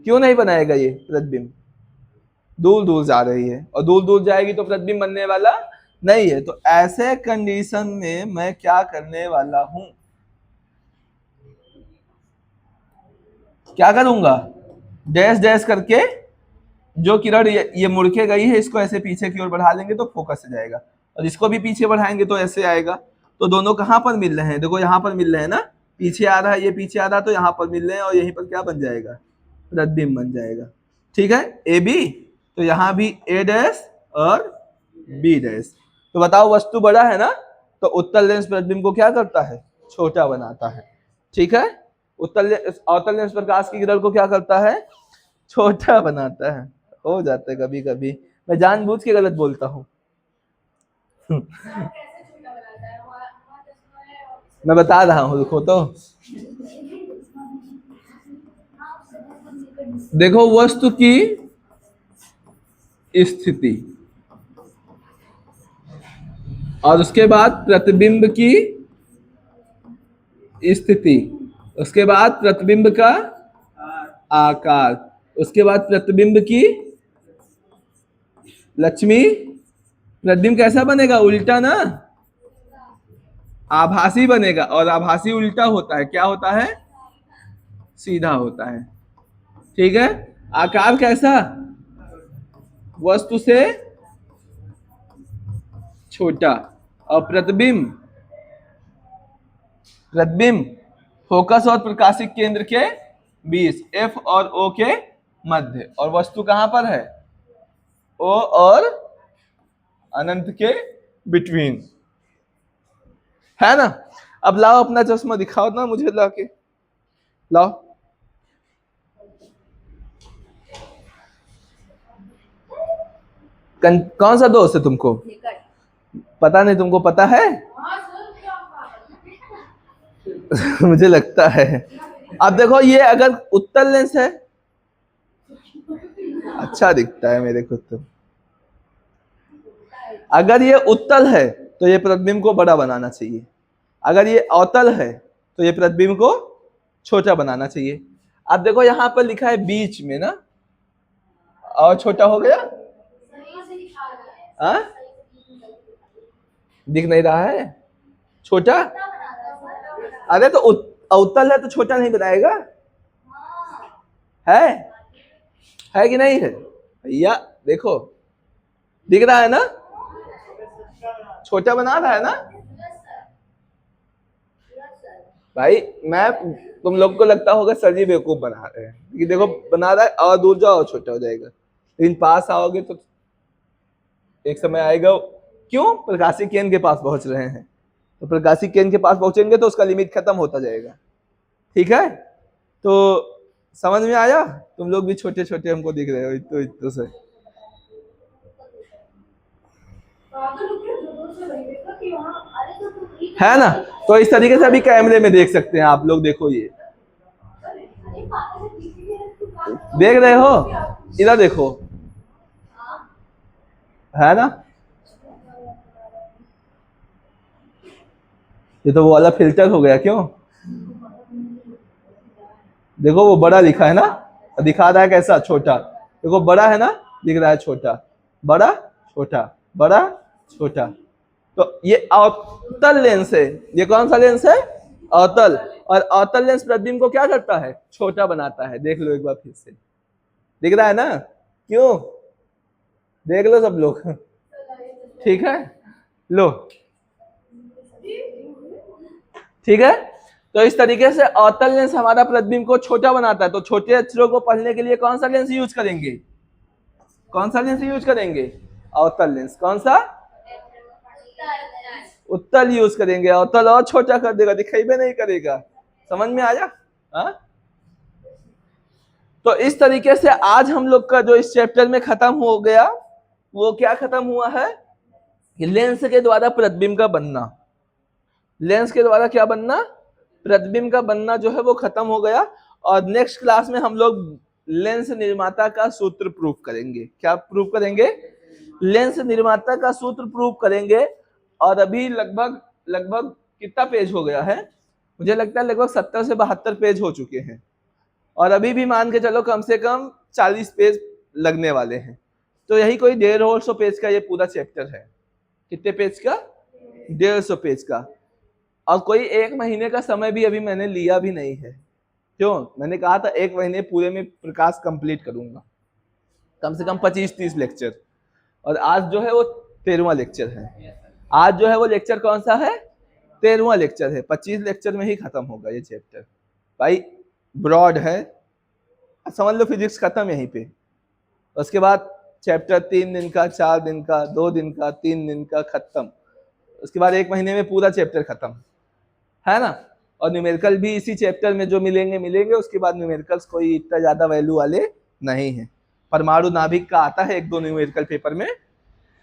क्यों नहीं बनाएगा ये प्रतिबिंब, दूर दूर जा रही है, और दूर दूर जाएगी तो प्रतिबिंब बनने वाला नहीं है। तो ऐसे कंडीशन में मैं क्या करने वाला हूं, क्या करूंगा, डैश डैश करके जो किरण ये मुड़ के गई है इसको ऐसे पीछे की ओर बढ़ा लेंगे तो फोकस से जाएगा, और इसको भी पीछे बढ़ाएंगे तो ऐसे आएगा। तो दोनों कहां पर मिल रहे हैं, देखो यहां पर मिल रहे हैं ना, पीछे आ रहा है, ये पीछे आ रहा है, तो यहां पर मिल रहे हैं, और यहीं पर क्या बन जाएगा, प्रतिबिंब बन जाएगा। ठीक है, ए बी, तो यहां भी ए डैश और बी डैश। तो बताओ वस्तु बड़ा है ना, तो उत्तल लेंस प्रतिबिंब को क्या करता है, छोटा बनाता है। ठीक है, अवतल लेंस प्रकाश की किरण को क्या करता है, छोटा बनाता है। हो जाता है कभी कभी, मैं जानबूझ के गलत बोलता हूँ। मैं बता रहा हूँ, देखो तो देखो वस्तु की स्थिति और उसके बाद प्रतिबिंब की स्थिति, उसके बाद प्रतिबिंब का आकार, उसके बाद प्रतिबिंब की लक्ष्मी। प्रतिबिंब कैसा बनेगा, उल्टा ना, आभासी बनेगा, और आभासी उल्टा होता है, क्या होता है, सीधा होता है। ठीक है, आकार कैसा, वस्तु से छोटा, और प्रतिबिंब फोकस और प्रकाशिक केंद्र के बीच, एफ और ओ के मध्य, और वस्तु कहां पर है, ओ और अनंत के बिटवीन, है ना। अब लाओ अपना चश्मा दिखाओ ना मुझे, ला के लाओ। कौन सा दोस्त है तुमको? पता नहीं, तुमको पता है? मुझे लगता है। अब देखो, ये अगर उत्तल लेंस है, अच्छा दिखता है मेरे को तो। अगर ये उत्तल है तो ये प्रतिबिंब को बड़ा बनाना चाहिए, अगर ये अवतल है तो ये प्रतिबिंब को छोटा बनाना चाहिए। अब देखो यहाँ पर लिखा है बीच में ना, और छोटा हो गया। आ? दिख नहीं रहा है छोटा? अरे तो अवतल है तो छोटा नहीं बनाएगा, है कि नहीं है भैया? देखो दिख रहा है ना, छोटा बना रहा है ना भाई। मैं, तुम लोग को लगता होगा सर जी बेवकूफ बना रहे हैं, कि देखो बना रहा है, और दूर जाओ और छोटा हो जाएगा, लेकिन पास आओगे तो एक समय आएगा। क्यों? प्रकाशी केंद्र के पास पहुंच रहे हैं, तो प्रकाशी केंद्र के पास पहुंचेंगे तो उसका लिमिट खत्म होता जाएगा। ठीक है, तो समझ में आया? तुम लोग भी छोटे छोटे हमको दिख रहे हो इतो से। है ना, तो इस तरीके से अभी कैमरे में देख सकते हैं आप लोग। देखो ये देख रहे हो, इधर देखो, है ना। ये तो वो वाला फिल्टर हो गया, क्यों? देखो वो बड़ा लिखा है ना, दिखा रहा है कैसा? छोटा। देखो बड़ा है ना, दिख रहा है छोटा, बड़ा छोटा, बड़ा छोटा। तो ये अवतल लेंस है। ये कौन सा लेंस है? अवतल। और अवतल लेंस प्रतिबिंब को क्या करता है? छोटा बनाता है। देख लो एक बार फिर से, दिख रहा है ना? क्यों? देख लो सब लोग। ठीक है, लो, ठीक है। तो इस तरीके से अवतल लेंस हमारा प्रतिबिंब को छोटा बनाता है। तो छोटे अक्षरों को पढ़ने के लिए कौन सा लेंस यूज करेंगे? कौन सा लेंस यूज करेंगे? अवतल लेंस। कौन सा? उत्तल यूज करेंगे। अवतल और छोटा कर देगा, दिखाई भी नहीं करेगा। समझ में आया? हाँ? तो इस तरीके से आज हम लोग का जो इस चैप्टर में खत्म हो गया, वो क्या खत्म हुआ है कि लेंस के द्वारा प्रतिबिंब का बनना। लेंस के द्वारा क्या बनना? प्रतिबिंब का बनना जो है वो खत्म हो गया। और नेक्स्ट क्लास में हम लोग लेंस निर्माता का सूत्र प्रूफ करेंगे। क्या प्रूफ करेंगे? लेंस निर्माता का सूत्र प्रूफ करेंगे। और अभी लगभग लगभग कितना पेज हो गया है? मुझे लगता है लगभग 70 से 72 पेज हो चुके हैं, और अभी भी मान के चलो कम से कम 40 पेज लगने वाले हैं। तो यही कोई 150 पेज का ये पूरा चैप्टर है। कितने पेज का? 150 पेज का। और कोई एक महीने का समय भी अभी मैंने लिया भी नहीं है। क्यों? मैंने कहा था एक महीने पूरे में प्रकाश कंप्लीट करूंगा, कम से कम 25-30 लेक्चर। और आज जो है वो 13वां लेक्चर है। आज जो है वो लेक्चर कौन सा है? 13वां लेक्चर है। 25 लेक्चर में ही खत्म होगा ये चैप्टर भाई। ब्रॉड है, समझ लो फिजिक्स खत्म यहीं पे। उसके बाद चैप्टर 3 दिन का, 4 दिन का, 2 दिन का, 3 दिन का, खत्म। उसके बाद एक महीने में पूरा चैप्टर खत्म, है ना। और न्यूमेरिकल भी इसी चैप्टर में जो मिलेंगे। उसके बाद न्यूमेरिकल्स कोई इतना ज्यादा वैल्यू वाले नहीं है। परमाणु नाभिक का आता है 1-2 न्यूमेरिकल पेपर में,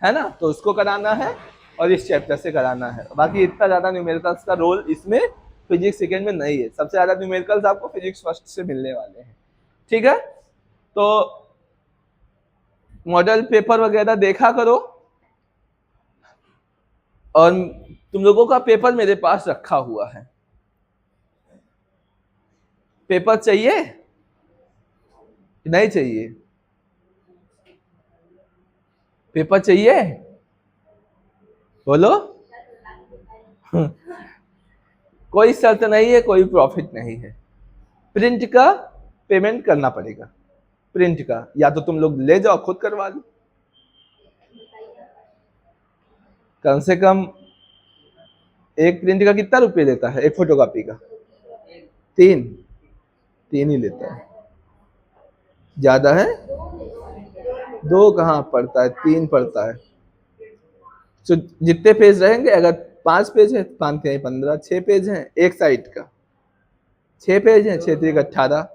है ना, तो उसको कराना है और इस चैप्टर से कराना है। बाकी इतना ज्यादा न्यूमेरिकल्स का रोल इसमें फिजिक्स सेकेंड में नहीं है। सबसे ज्यादा न्यूमेरिकल्स आपको फिजिक्स फर्स्ट से मिलने वाले हैं। ठीक है, तो मॉडल पेपर वगैरह देखा करो। और तुम लोगों का पेपर मेरे पास रखा हुआ है। पेपर चाहिए कि नहीं चाहिए? पेपर चाहिए? बोलो। कोई शर्त नहीं है, कोई प्रॉफिट नहीं है। प्रिंट का पेमेंट करना पड़ेगा। प्रिंट का या तो तुम लोग ले जाओ खुद करवा लो। कम से कम एक प्रिंट का कितना रुपये लेता है? एक फोटोकॉपी का 3 ही लेता है। ज्यादा है? 2 कहाँ पड़ता है, 3 पड़ता है। तो जितने पेज रहेंगे, अगर 5 पेज है 5 तिहाई 15, 6 पेज हैं एक साइड का, 6 पेज हैं 6 तिहाई 18।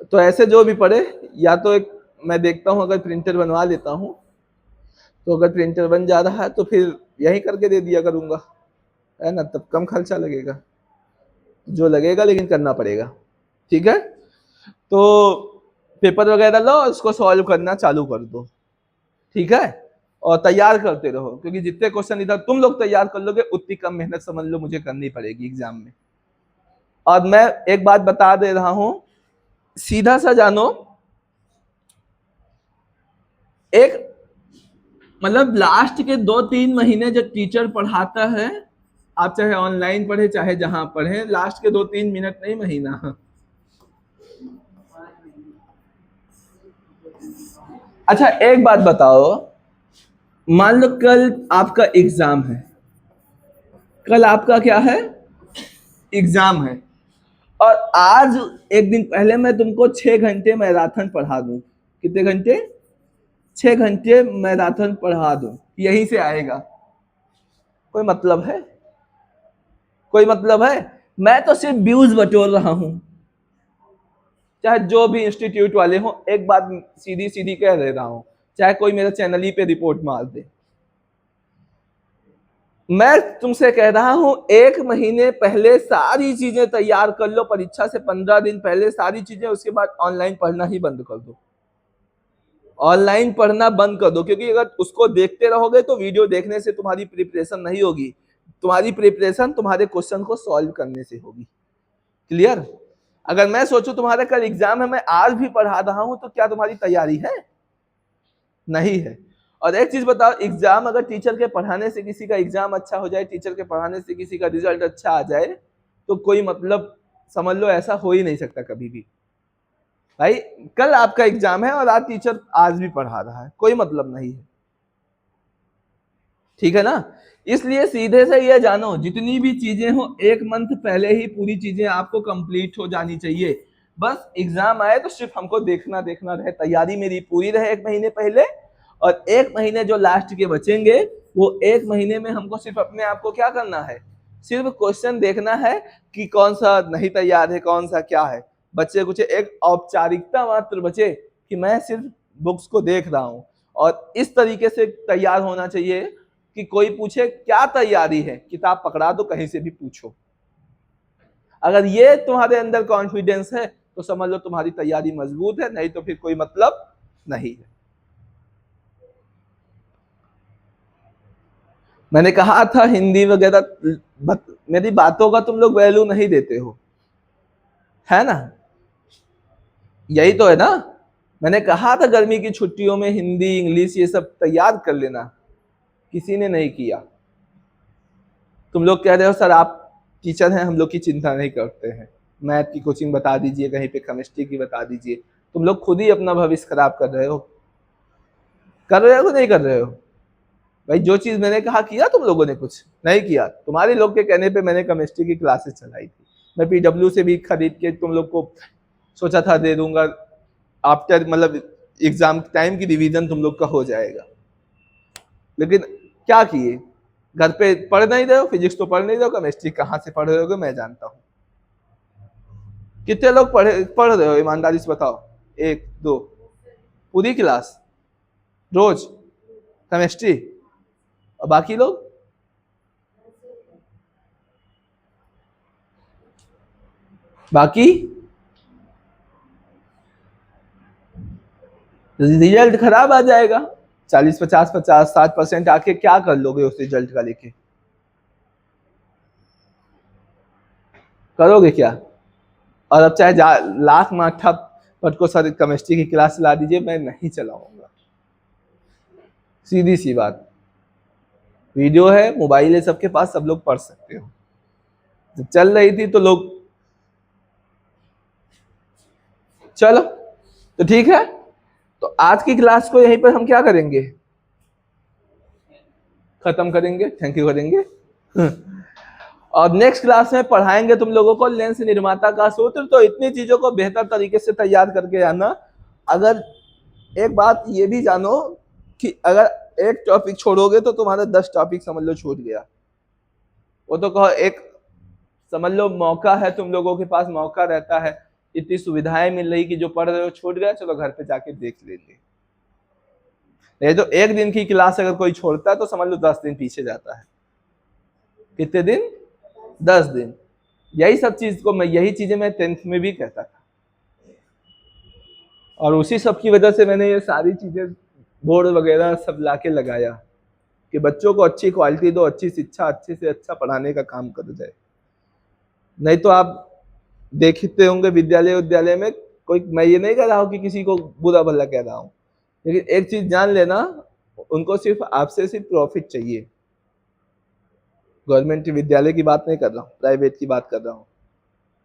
तो ऐसे जो भी पढ़े, या तो एक मैं देखता हूँ अगर प्रिंटर बनवा लेता हूँ, तो अगर प्रिंटर बन जा रहा है तो फिर यही करके दे दिया करूंगा, है ना, तब कम खर्चा लगेगा, जो लगेगा लेकिन करना पड़ेगा। ठीक है, तो पेपर वगैरह लो, उसको सॉल्व करना चालू कर दो। ठीक है, और तैयार करते रहो, क्योंकि जितने क्वेश्चन इधर तुम लोग तैयार कर लोगे उतनी कम मेहनत समझ लो मुझे करनी पड़ेगी एग्जाम में। और मैं एक बात बता दे रहा हूं, सीधा सा जानो, एक मतलब लास्ट के 2-3 महीने जब टीचर पढ़ाता है, आप चाहे ऑनलाइन पढ़े चाहे जहां पढ़े, लास्ट के 2-3 मिनट नहीं, महीना। अच्छा एक बात बताओ, मान लो कल आपका एग्जाम है, कल आपका क्या है, एग्जाम है, और आज एक दिन पहले मैं तुमको 6 घंटे मैराथन पढ़ा दूं, कितने घंटे, 6 घंटे मैराथन पढ़ा दूं, यहीं से आएगा, कोई मतलब है, कोई मतलब है? मैं तो सिर्फ व्यूज बटोर रहा हूं, चाहे जो भी इंस्टीट्यूट वाले हो, एक बात सीधी सीधी कह दे रहा हूं, चाहे कोई मेरे चैनल ही पे रिपोर्ट मार दे, मैं तुमसे कह रहा हूं 1 महीने पहले सारी चीजें तैयार कर लो, परीक्षा से 15 दिन पहले सारी चीजें, उसके बाद ऑनलाइन पढ़ना ही बंद कर दो, ऑनलाइन पढ़ना बंद कर दो, क्योंकि अगर उसको देखते रहोगे तो वीडियो देखने से तुम्हारी प्रिपरेशन नहीं होगी, तुम्हारी प्रिपरेशन तुम्हारे क्वेश्चन को सॉल्व करने से होगी। क्लियर? अगर मैं सोचूं तुम्हारा कल एग्जाम है, मैं आज भी पढ़ा रहा हूं, तो क्या तुम्हारी तैयारी है? नहीं है। और एक चीज बताओ, एग्जाम अगर टीचर के पढ़ाने से किसी का एग्जाम अच्छा हो जाए, टीचर के पढ़ाने से किसी का रिजल्ट अच्छा आ जाए, तो कोई मतलब समझ लो ऐसा हो ही नहीं सकता कभी भी। भाई कल आपका एग्जाम है और आज टीचर आज भी पढ़ा रहा है, कोई मतलब नहीं है। ठीक है ना? इसलिए सीधे से ये जानो, जितनी भी चीजें हो 1 मंथ पहले ही पूरी चीजें आपको कंप्लीट हो जानी चाहिए। बस एग्जाम आए तो सिर्फ हमको देखना देखना रहे, तैयारी मेरी पूरी रहे 1 महीने पहले, और 1 महीने जो लास्ट के बचेंगे, वो 1 महीने में हमको सिर्फ अपने आप को क्या करना है, सिर्फ क्वेश्चन देखना है कि कौन सा नहीं तैयार है, कौन सा क्या है, बच्चे कुछ एक औपचारिकता मात्र बचे कि मैं सिर्फ बुक्स को देख रहा हूं, और इस तरीके से तैयार होना चाहिए कि कोई पूछे क्या तैयारी है, किताब पकड़ा दो, कहीं से भी पूछो। अगर ये तुम्हारे अंदर कॉन्फिडेंस है तो समझ लो तुम्हारी तैयारी मजबूत है, नहीं तो फिर कोई मतलब नहीं है। मैंने कहा था हिंदी वगैरह, मेरी बातों का तुम लोग वैल्यू नहीं देते हो, है ना? यही तो है ना? मैंने कहा था गर्मी की छुट्टियों में हिंदी इंग्लिश ये सब तैयार कर लेना, किसी ने नहीं किया। तुम लोग कह रहे हो सर आप टीचर हैं, हम लोग की चिंता नहीं करते हैं, मैथ की कोचिंग बता दीजिए, कहीं पे केमिस्ट्री की बता दीजिए। तुम लोग खुद ही अपना भविष्य खराब कर रहे हो, कर रहे हो कि नहीं कर रहे हो? भाई जो चीज मैंने कहा किया तुम लोगों ने, कुछ नहीं किया। तुम्हारे लोग के कहने पे मैंने केमिस्ट्री की क्लासेस चलाई थी, मैं पीडब्ल्यू से भी खरीद के तुम लोग को सोचा था दे दूंगा, आफ्टर मतलब एग्जाम टाइम की रिवीजन तुम लोग का हो जाएगा, लेकिन क्या किए, घर पे पढ़ नहीं रहे हो, फिजिक्स तो पढ़ नहीं रहे हो, केमिस्ट्री कहाँ से पढ़ रहे हो मैं जानता हूँ। कितने लोग पढ़ रहे हो ईमानदारी से बताओ? 1-2 पूरी क्लास रोज केमिस्ट्री, और बाकी लोग? बाकी रिजल्ट खराब आ जाएगा, 40-50, 50-60% आके क्या कर लोगे उस रिजल्ट का लेके? करोगे क्या? और अब चाहे लाख माठा पट को सर केमिस्ट्री की क्लास ला दीजिए, मैं नहीं चलाऊंगा, सीधी सी बात। वीडियो है, मोबाइल है सबके पास, सब लोग पढ़ सकते हो। जब चल रही थी तो लोग, चलो तो ठीक है, तो आज की क्लास को यहीं पर हम क्या करेंगे, खत्म करेंगे, थैंक यू करेंगे। और नेक्स्ट क्लास में पढ़ाएंगे तुम लोगों को लेंस निर्माता का सूत्र। तो इतनी चीजों को बेहतर तरीके से तैयार करके आना। अगर एक बात ये भी जानो कि अगर एक टॉपिक छोड़ोगे तो तुम्हारा 10 टॉपिक समझ लो छूट गया। वो तो कहो एक समझ लो मौका है, तुम लोगों के पास मौका रहता है, इतनी सुविधाएं मिल रही कि जो पढ़ रहे हो छूट गया, चलो घर पे जाके देख लेंगे। ये तो एक दिन की क्लास अगर कोई छोड़ता है तो समझ लो 10 दिन पीछे जाता है। कितने दिन? 10 दिन। यही सब चीज को यही चीजें मैं 10th में भी कहता था, और उसी सब की वजह से मैंने ये सारी चीजें बोर्ड वगैरह सब लाके लगाया कि बच्चों को अच्छी क्वालिटी दो, अच्छी शिक्षा, अच्छे से अच्छा पढ़ाने का काम कर जाए। नहीं तो आप देखते होंगे विद्यालय में कोई, मैं ये नहीं कह रहा हूँ कि किसी को बुरा भला कह रहा हूँ, लेकिन एक चीज जान लेना, उनको सिर्फ आपसे सिर्फ प्रॉफिट चाहिए। गवर्नमेंट विद्यालय की बात नहीं कर रहा हूँ, प्राइवेट की बात कर रहा हूँ।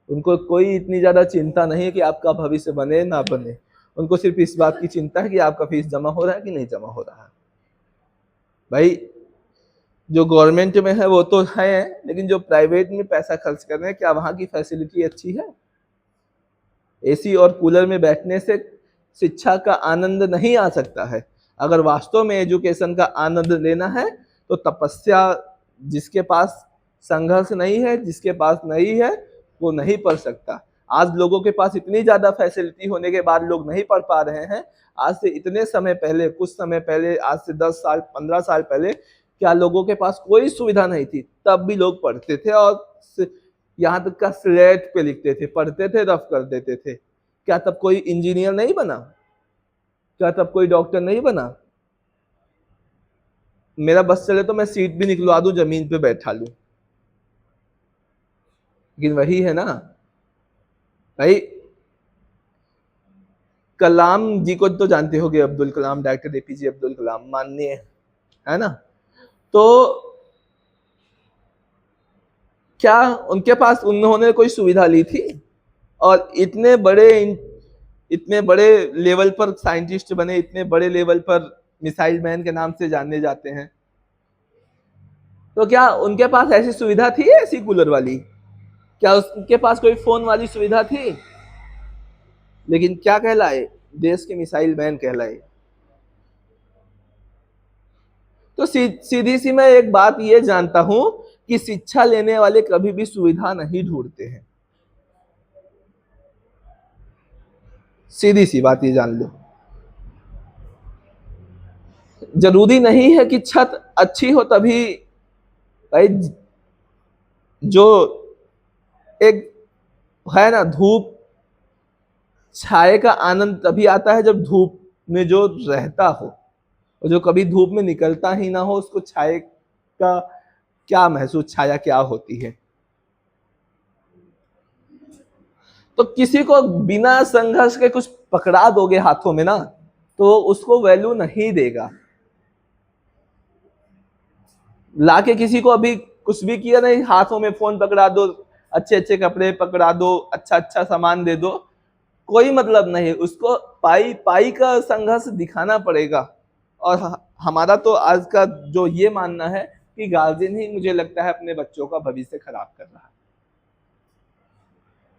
उनको कोई इतनी ज्यादा चिंता नहीं है कि आपका भविष्य बने ना बने, उनको सिर्फ इस बात की चिंता है कि आपका फीस जमा हो रहा है कि नहीं जमा हो रहा है। भाई जो गवर्नमेंट में है वो तो है, लेकिन जो प्राइवेट में पैसा खर्च कर रहे हैं, क्या वहां की फैसिलिटी अच्छी है? एसी और कूलर में बैठने से शिक्षा का आनंद नहीं आ सकता है। अगर वास्तव में एजुकेशन का आनंद लेना है तो तपस्या, जिसके पास संघर्ष नहीं है, जिसके पास नहीं है, वो नहीं पढ़ सकता। आज लोगों के पास इतनी ज्यादा फैसिलिटी होने के बाद लोग नहीं पढ़ पा रहे हैं। आज से इतने समय पहले, कुछ समय पहले, आज से 10 साल 15 साल पहले, क्या लोगों के पास कोई सुविधा नहीं थी, तब भी लोग पढ़ते थे, और यहाँ तक का स्लेट पे लिखते थे, पढ़ते थे, रफ कर देते थे। क्या तब कोई इंजीनियर नहीं बना? क्या तब कोई डॉक्टर नहीं बना? मेरा बस चले तो मैं सीट भी निकलवा दूं, जमीन पे बैठा लूं। लेकिन वही है ना भाई, कलाम जी को तो जानते होगे, अब्दुल कलाम, डॉक्टर एपीजे अब्दुल कलाम, माननीय है ना। तो क्या उनके पास उन्होंने कोई सुविधा ली थी? और इतने बड़े लेवल पर साइंटिस्ट बने, इतने बड़े लेवल पर मिसाइल मैन के नाम से जाने जाते हैं। तो क्या उनके पास ऐसी सुविधा थी, ऐसी कूलर वाली? क्या उनके पास कोई फोन वाली सुविधा थी? लेकिन क्या कहलाए? देश के मिसाइल मैन कहलाए। तो सीधी सी मैं एक बात ये जानता हूं कि शिक्षा लेने वाले कभी भी सुविधा नहीं ढूंढते हैं। सीधी सी बात ये जान लो। जरूरी नहीं है कि छत अच्छी हो तभी, भाई जो एक है ना, धूप छाए का आनंद तभी आता है जब धूप में जो रहता हो, और जो कभी धूप में निकलता ही ना हो, उसको छाए का क्या महसूस, छाया क्या होती है। तो किसी को बिना संघर्ष के कुछ पकड़ा दोगे हाथों में ना, तो उसको वैल्यू नहीं देगा। लाके किसी को अभी कुछ भी किया नहीं, हाथों में फोन पकड़ा दो, अच्छे अच्छे कपड़े पकड़ा दो, अच्छा अच्छा सामान दे दो, कोई मतलब नहीं। उसको पाई पाई का संघर्ष दिखाना पड़ेगा। और हमारा तो आज का जो ये मानना है कि गार्जियन ही, मुझे लगता है, अपने बच्चों का भविष्य खराब कर रहा है।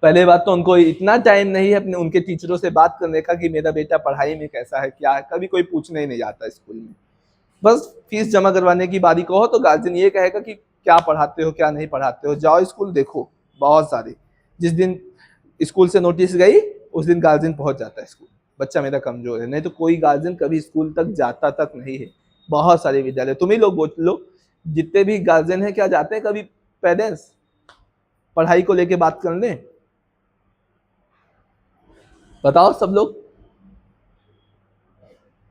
पहले बात तो उनको इतना टाइम नहीं है अपने उनके टीचरों से बात करने का कि मेरा बेटा पढ़ाई में कैसा है, क्या है। कभी कोई पूछने ही नहीं जाता स्कूल में। बस फीस जमा करवाने की बारी कहो तो गार्जियन ये कहेगा कि क्या पढ़ाते हो, क्या नहीं पढ़ाते हो, जाओ स्कूल देखो। बहुत सारे, जिस दिन स्कूल से नोटिस गई उस दिन गार्जियन पहुंच जाता है स्कूल, बच्चा मेरा कमजोर है। नहीं तो कोई गार्जियन कभी स्कूल तक जाता तक नहीं है। बहुत सारे विद्यालय, तुम ही लोग बोल लो, जितने भी गार्जियन है, क्या जाते हैं कभी पेरेंट्स पढ़ाई को लेके बात करने? बताओ सब लोग,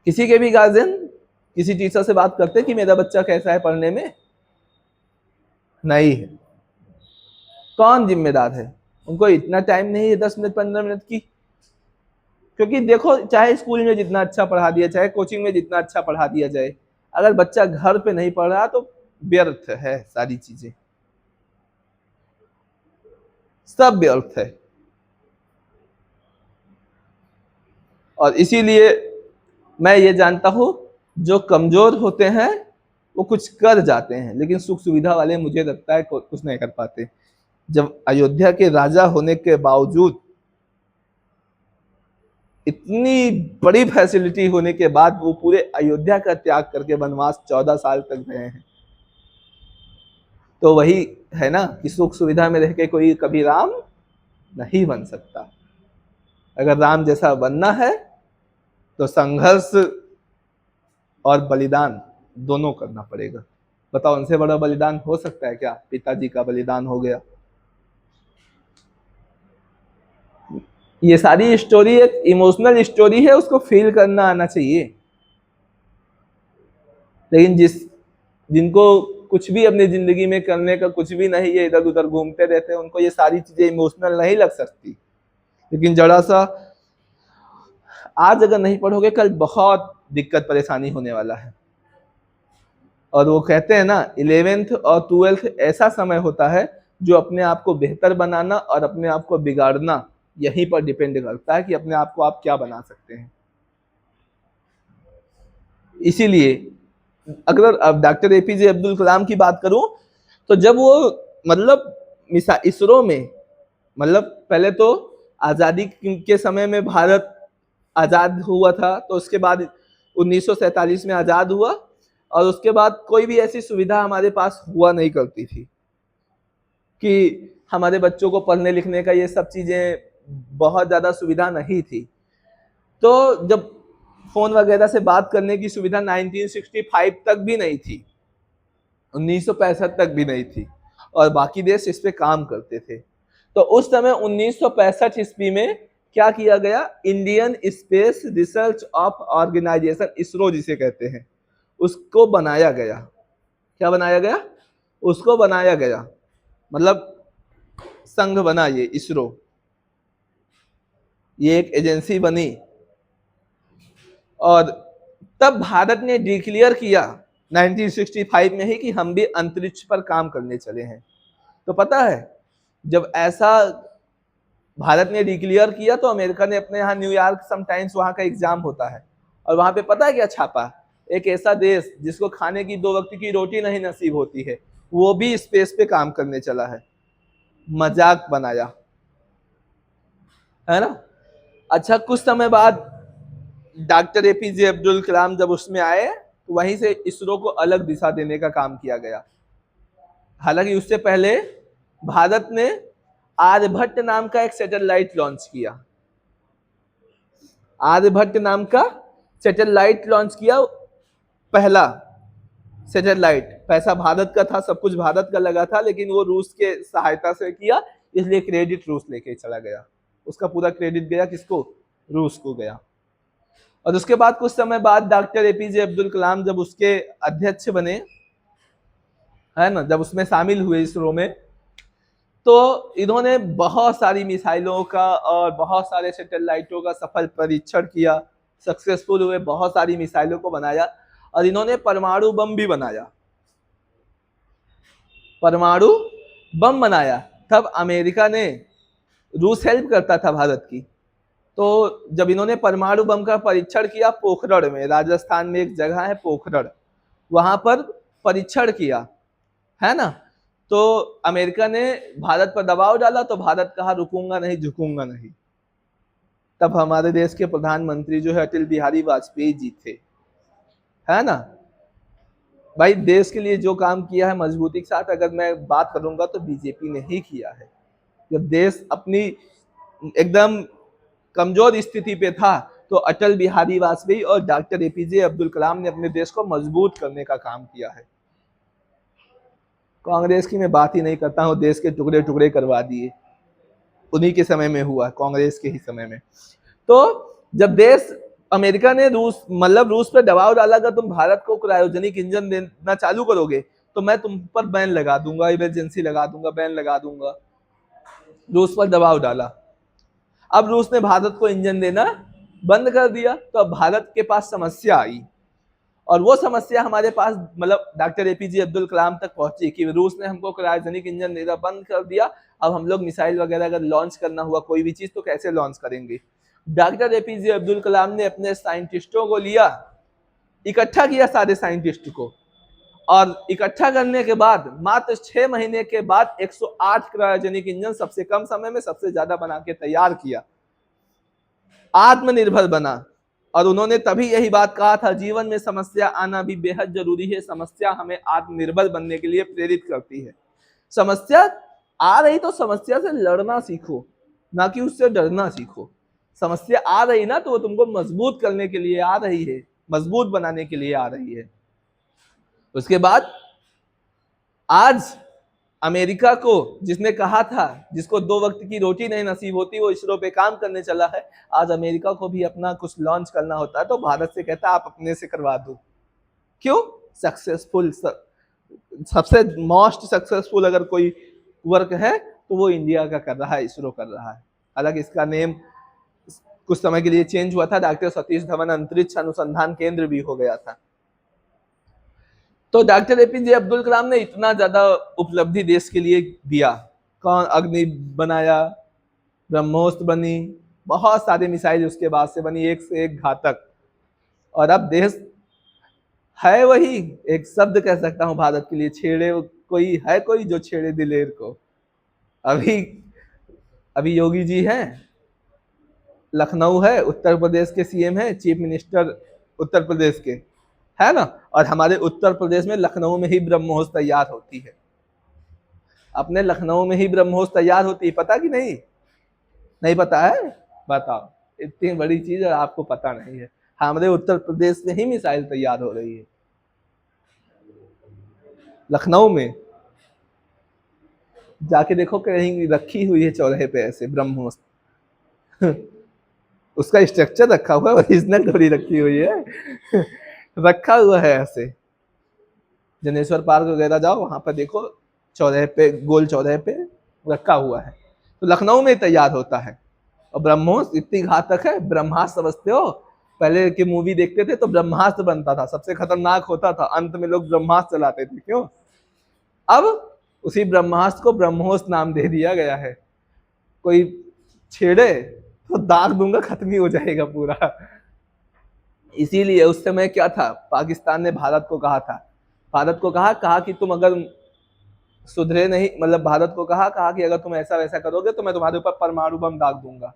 किसी के भी गार्जियन किसी टीचर से बात करते कि मेरा बच्चा कैसा है पढ़ने में? नहीं है। कौन जिम्मेदार है? उनको इतना टाइम नहीं है 10 मिनट 15 मिनट की। क्योंकि देखो, चाहे स्कूल में जितना अच्छा पढ़ा दिया, चाहे कोचिंग में जितना अच्छा पढ़ा दिया जाए, अगर बच्चा घर पे नहीं पढ़ रहा तो व्यर्थ है, सारी चीजें सब व्यर्थ है। और इसीलिए मैं ये जानता हूं, जो कमजोर होते हैं वो कुछ कर जाते हैं, लेकिन सुख सुविधा वाले मुझे लगता है कुछ नहीं कर पाते। जब अयोध्या के राजा होने के बावजूद इतनी बड़ी फैसिलिटी होने के बाद वो पूरे अयोध्या का त्याग करके वनवास 14 साल तक गए हैं। तो वही है ना कि सुख सुविधा में रह के कोई कभी राम नहीं बन सकता। अगर राम जैसा बनना है तो संघर्ष और बलिदान दोनों करना पड़ेगा। बताओ, उनसे बड़ा बलिदान हो सकता है क्या? पिताजी का बलिदान हो गया। ये सारी स्टोरी एक इमोशनल स्टोरी है, उसको फील करना आना चाहिए। लेकिन जिनको कुछ भी अपनी जिंदगी में करने का कुछ भी नहीं है, इधर उधर घूमते रहते हैं, उनको ये सारी चीजें इमोशनल नहीं लग सकती। लेकिन जरा सा आज अगर नहीं पढ़ोगे, कल बहुत दिक्कत परेशानी होने वाला है। और वो कहते हैं ना, 11th और 12th ऐसा समय होता है जो अपने आप को बेहतर बनाना और अपने आप को बिगाड़ना यहीं पर डिपेंड करता है कि अपने आप को आप क्या बना सकते हैं। इसीलिए अगर अब डॉक्टर एपीजे अब्दुल कलाम की बात करूं, तो जब वो मतलब इसरो में, मतलब पहले तो आजादी के समय में भारत आजाद हुआ था, तो उसके बाद 1947 में आजाद हुआ, और उसके बाद कोई भी ऐसी सुविधा हमारे पास हुआ नहीं करती थी कि हमारे बच्चों को पढ़ने लिखने का, ये सब चीजें बहुत ज्यादा सुविधा नहीं थी। तो जब फोन वगैरह से बात करने की सुविधा 1965 तक भी नहीं थी, 1965 तक भी नहीं थी, और बाकी देश इस पे काम करते थे। तो उस समय 1965 ईस्वी में क्या किया गया, Indian space research of organisation, ISRO जिसे कहते हैं, उसको बनाया गया। क्या बनाया गया? उसको बनाया गया, मतलब संघ बना ये इसरो, ये एक एजेंसी बनी। और तब भारत ने डिक्लेयर किया 1965 में ही कि हम भी अंतरिक्ष पर काम करने चले हैं। तो पता है, जब ऐसा भारत ने डिक्लेयर किया तो अमेरिका ने अपने यहाँ न्यूयॉर्क समटाइम्स वहां का एग्जाम होता है, और वहां पे पता है क्या छापा, एक ऐसा देश जिसको खाने की 2 वक्त की रोटी नहीं नसीब होती है, वो भी स्पेस पे काम करने चला है। मजाक बनाया है ना। अच्छा, कुछ समय बाद डॉक्टर एपीजे अब्दुल कलाम जब उसमें आए, तो वहीं से इसरो को अलग दिशा देने का काम किया गया। हालांकि उससे पहले भारत ने आर्यभट्ट नाम का एक सैटेलाइट लॉन्च किया। आर्यभट्ट नाम का सैटेलाइट लॉन्च किया, पहला सैटेलाइट। पैसा भारत का था, सब कुछ भारत का लगा था, लेकिन वो रूस के सहायता से किया, इसलिए क्रेडिट रूस लेके चला गया। उसका पूरा क्रेडिट गया किसको? रूस को गया। और उसके बाद कुछ समय बाद डॉक्टर एपीजे अब्दुल कलाम जब उसके अध्यक्ष बने, है ना, जब उसमें शामिल हुए इसरो में, तो इन्होंने बहुत सारी मिसाइलों का और बहुत सारे सैटेलाइटों का सफल परीक्षण किया, सक्सेसफुल हुए, बहुत सारी मिसाइलों को बनाया, और इन्होंने परमाणु बम भी बनाया। परमाणु बम बनाया। तब अमेरिका ने, रूस हेल्प करता था भारत की, तो जब इन्होंने परमाणु बम का परीक्षण किया पोखरण में, राजस्थान में एक जगह है पोखरण, वहां पर परीक्षण किया, है ना, तो अमेरिका ने भारत पर दबाव डाला, तो भारत कहा रुकूंगा नहीं, झुकूंगा नहीं। तब हमारे देश के प्रधानमंत्री जो है अटल बिहारी वाजपेयी जी थे, है ना। भाई, देश के लिए जो काम किया है मजबूती के साथ अगर मैं बात करूंगा तो बीजेपी ने ही किया है। जब देश अपनी एकदम कमजोर स्थिति पे था, तो अटल बिहारी वाजपेयी और डॉक्टर एपीजे अब्दुल कलाम ने अपने देश को मजबूत करने का काम किया है। कांग्रेस की मैं बात ही नहीं करता हूँ, देश के टुकड़े टुकड़े करवा दिए, उन्हीं के समय में हुआ, कांग्रेस के ही समय में। तो जब देश, अमेरिका ने रूस पर दबाव डाला, अगर तुम भारत को क्रायोजेनिक इंजन देना चालू करोगे तो मैं तुम पर बैन लगा दूंगा, इमरजेंसी लगा दूंगा, बैन लगा दूंगा। रूस पर दबाव डाला। अब रूस ने भारत को इंजन देना बंद कर दिया, तो अब भारत के पास समस्या आई, और वो समस्या हमारे पास, मतलब डॉक्टर एपीजे अब्दुल कलाम तक पहुंची कि रूस ने हमको क्रायोजेनिक इंजन देना बंद कर दिया। अब हम लोग मिसाइल वगैरह अगर लॉन्च करना हुआ कोई भी चीज, तो कैसे लॉन्च करेंगे? डॉक्टर एपीजे अब्दुल कलाम ने अपने साइंटिस्टों को लिया, इकट्ठा किया सारे साइंटिस्ट को, और इकट्ठा करने के बाद मात्र 6 महीने के बाद 108 क्रायोजेनिक इंजन सबसे कम समय में सबसे ज्यादा बना के तैयार किया। आत्मनिर्भर बना। और उन्होंने तभी यही बात कहा था, जीवन में समस्या आना भी बेहद जरूरी है, समस्या हमें आत्मनिर्भर बनने के लिए प्रेरित करती है। समस्या आ रही तो समस्या से लड़ना सीखो, ना कि उससे डरना सीखो। समस्या आ रही ना तो वो तुमको मजबूत करने के लिए आ रही है, मजबूत बनाने के लिए आ रही है। उसके बाद आज अमेरिका को जिसने कहा था, जिसको 2 वक्त की रोटी नहीं नसीब होती, वो इसरो पे काम करने चला है। आज अमेरिका को भी अपना कुछ लॉन्च करना होता है तो भारत से कहता है आप अपने से करवा दो। क्यों? सक्सेसफुल, सबसे मोस्ट सक्सेसफुल अगर कोई वर्क है तो वो इंडिया का कर रहा है, इसरो कर रहा है। हालांकि इसका नेम कुछ समय के लिए चेंज हुआ था, डॉक्टर सतीश धवन अंतरिक्ष अनुसंधान केंद्र भी हो गया था। तो डॉक्टर एपीजे अब्दुल कलाम ने इतना ज्यादा उपलब्धि देश के लिए दिया। कौन? अग्नि बनाया, ब्रह्मोस्त्र बनी, बहुत सारे मिसाइल उसके बाद से बनी, एक से एक घातक। और अब देश है वही, एक शब्द कह सकता हूं भारत के लिए, छेड़े कोई है, कोई जो छेड़े दिलेर को। अभी अभी योगी जी हैं, लखनऊ है, उत्तर प्रदेश के सीएम है, चीफ मिनिस्टर उत्तर प्रदेश के, है ना। और हमारे उत्तर प्रदेश में लखनऊ में ही ब्रह्मोस तैयार होती है, अपने लखनऊ में ही ब्रह्मोस तैयार होती है, पता कि नहीं? नहीं पता है? बताओ, इतनी बड़ी चीज है आपको पता नहीं है। हमारे उत्तर प्रदेश में ही मिसाइल तैयार हो रही है, लखनऊ में। जाके देखो कहीं रखी हुई है चौराहे पे ऐसे ब्रह्मोस उसका स्ट्रक्चर रखा हुआ है, ओरिजिनल थोड़ी रखी हुई है रखा हुआ है ऐसे। जनेश्वर पार्क वगैरह जाओ, वहां पर देखो चौराहे पे, गोल चौराहे पे रखा हुआ है। तो लखनऊ में तैयार होता है। और ब्रह्मोस इतनी घातक है, ब्रह्मास्त्र समझते हो? पहले की मूवी देखते थे तो ब्रह्मास्त्र बनता था, सबसे खतरनाक होता था, अंत में लोग ब्रह्मास्त्र चलाते थे। क्यों? अब उसी ब्रह्मास्त्र को ब्रह्मोस नाम दे दिया गया है। कोई छेड़े तो दाग दूंगा, खत्म ही हो जाएगा पूरा। इसीलिए उस समय क्या था, पाकिस्तान ने भारत को कहा था, भारत को कहा कि तुम अगर सुधरे नहीं, मतलब भारत को कहा कि अगर तुम ऐसा वैसा करोगे तो मैं तुम्हारे ऊपर परमाणु बम दाग दूंगा।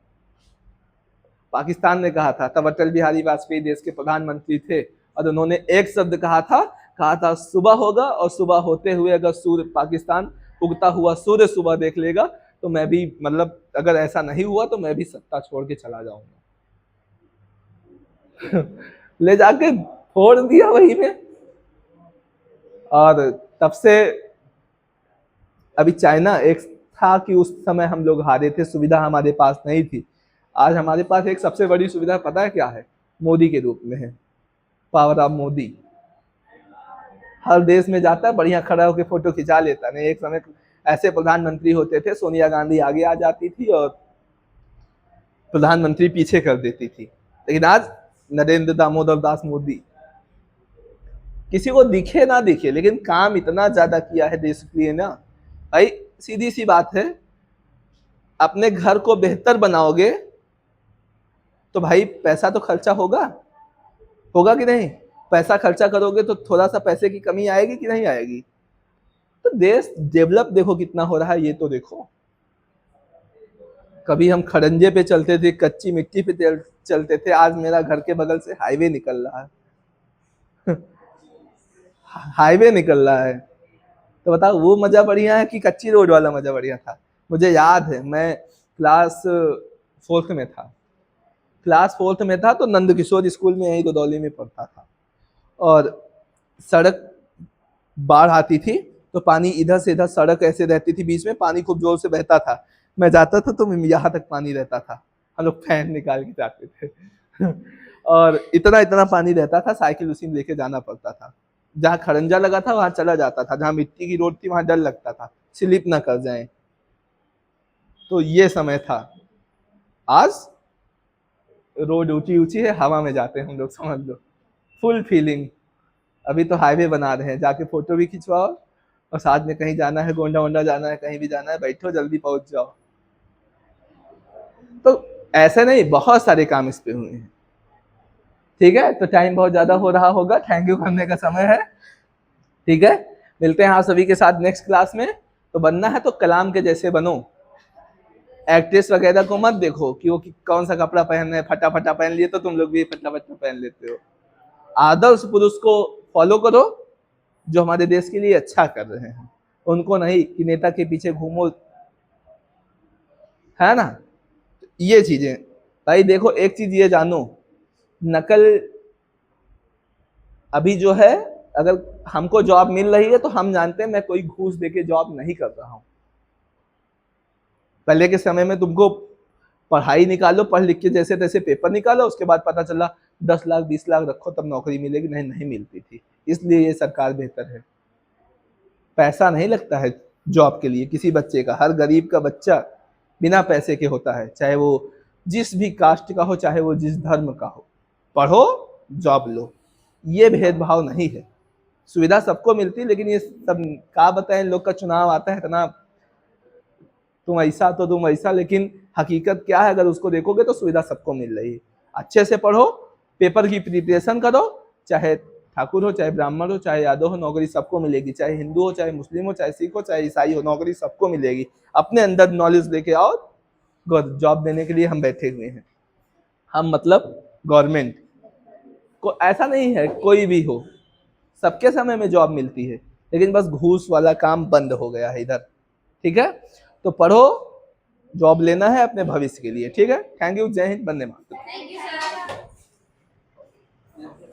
पाकिस्तान ने कहा था। तब अटल बिहारी वाजपेयी देश के प्रधानमंत्री थे और उन्होंने एक शब्द कहा था सुबह होगा, और सुबह होते हुए अगर सूर्य, पाकिस्तान उगता हुआ सूर्य सुबह देख लेगा तो मैं भी, मतलब अगर ऐसा नहीं हुआ तो मैं भी सत्ता छोड़ के चला जाऊंगा ले जाके फोड़ दिया वही में। और तब से अभी चाइना एक था कि उस समय हम लोग हारे थे, सुविधा हमारे पास नहीं थी। आज हमारे पास एक सबसे बड़ी सुविधा पता है क्या है? मोदी के रूप में है, पावर ऑफ मोदी। हर देश में जाता है, बढ़िया खड़ा होकर फोटो खिंचा लेता। नहीं, एक समय ऐसे प्रधानमंत्री होते थे, सोनिया गांधी आगे आ जाती थी और प्रधानमंत्री पीछे कर देती थी। लेकिन आज नरेंद्र दामोदर दास मोदी, किसी को दिखे ना दिखे लेकिन काम इतना ज्यादा किया है देश के लिए ना भाई। सीधी सी बात है, अपने घर को बेहतर बनाओगे तो भाई पैसा तो खर्चा होगा, होगा कि नहीं? पैसा खर्चा करोगे तो थोड़ा सा पैसे की कमी आएगी कि नहीं आएगी? तो देश डेवलप देखो कितना हो रहा है, ये तो देखो। कभी हम खड़ंजे पे चलते थे, कच्ची मिट्टी पे चलते थे, आज मेरा घर के बगल से हाईवे निकल रहा है हाईवे निकल रहा है। तो बताओ वो मजा बढ़िया है कि कच्ची रोड वाला मजा बढ़िया था? मुझे याद है, मैं क्लास 4th में था, क्लास 4th में था तो नंद किशोर स्कूल में यही गोदौली में पढ़ता था। और सड़क बाढ़ आती थी तो पानी इधर से इधर, सड़क ऐसे रहती थी, बीच में पानी खूब जोर से बहता था। मैं जाता था तो यहाँ तक पानी रहता था, हम लोग फैन निकाल के जाते थे और इतना इतना पानी रहता था, साइकिल उसी में लेके जाना पड़ता था। जहाँ खड़ंजा लगा था वहां चला जाता था, जहाँ मिट्टी की रोड थी वहां डर लगता था स्लिप ना कर जाए। तो ये समय था। आज रोड ऊंची ऊंची है, हवा में जाते हैं हम लोग, समझ लो फुल फीलिंग। अभी तो हाईवे बना रहे हैं, जाके फोटो भी खिंचवाओ और साथ में कहीं जाना है, गोंडा वोंडा जाना है, कहीं भी जाना है, बैठो जल्दी पहुंच जाओ। तो ऐसे नहीं, बहुत सारे काम इस पे हुए हैं। ठीक है, तो टाइम बहुत ज्यादा हो रहा होगा, थैंक यू करने का समय है। ठीक है, मिलते हैं आप सभी के साथ नेक्स्ट क्लास में। तो बनना है तो कलाम के जैसे बनो, एक्ट्रेस वगैरह को मत देखो कि वो कौन सा कपड़ा पहन रहे, फटा फटा पहन लिए तो तुम लोग भी फटा फटा पहन लेते हो। आदर्श पुरुष को फॉलो करो जो हमारे देश के लिए अच्छा कर रहे हैं, उनको नहीं कि नेता के पीछे घूमो, है ना। ये चीजें भाई देखो, एक चीज ये जानो, नकल अभी जो है, अगर हमको जॉब मिल रही है तो हम जानते हैं मैं कोई घूस देके जॉब नहीं कर रहा हूं। पहले के समय में तुमको पढ़ाई निकालो, पढ़ लिख के जैसे तैसे पेपर निकालो, उसके बाद पता चला 10 लाख 20 लाख रखो तब नौकरी मिलेगी, नहीं मिलती थी। इसलिए ये सरकार बेहतर है। पैसा नहीं लगता है जॉब के लिए किसी बच्चे का, हर गरीब का बच्चा बिना पैसे के होता है, चाहे वो जिस भी कास्ट का हो, चाहे वो जिस धर्म का हो। पढ़ो, जॉब लो, ये भेदभाव नहीं है। सुविधा सबको मिलती, लेकिन ये सब क्या बताएं, लोग का चुनाव आता है इतना तुम ऐसा तो तुम ऐसा, लेकिन हकीकत क्या है अगर उसको देखोगे तो सुविधा सबको मिल रही है। अच्छे से पढ़ो, पेपर की प्रिपरेशन करो, चाहे ठाकुर हो, चाहे ब्राह्मण हो, चाहे यादव हो, नौकरी सबको मिलेगी। चाहे हिंदू हो, चाहे मुस्लिम हो, चाहे सिख हो, चाहे ईसाई हो, नौकरी सबको मिलेगी। अपने अंदर नॉलेज लेके आओ, जॉब देने के लिए हम बैठे हुए हैं। हम मतलब गवर्नमेंट को, ऐसा नहीं है कोई भी हो, सबके समय में जॉब मिलती है, लेकिन बस घूस वाला काम बंद हो गया है इधर। ठीक है, तो पढ़ो, जॉब लेना है अपने भविष्य के लिए। ठीक है, थैंक यू, जय हिंद, वंदे मातरम।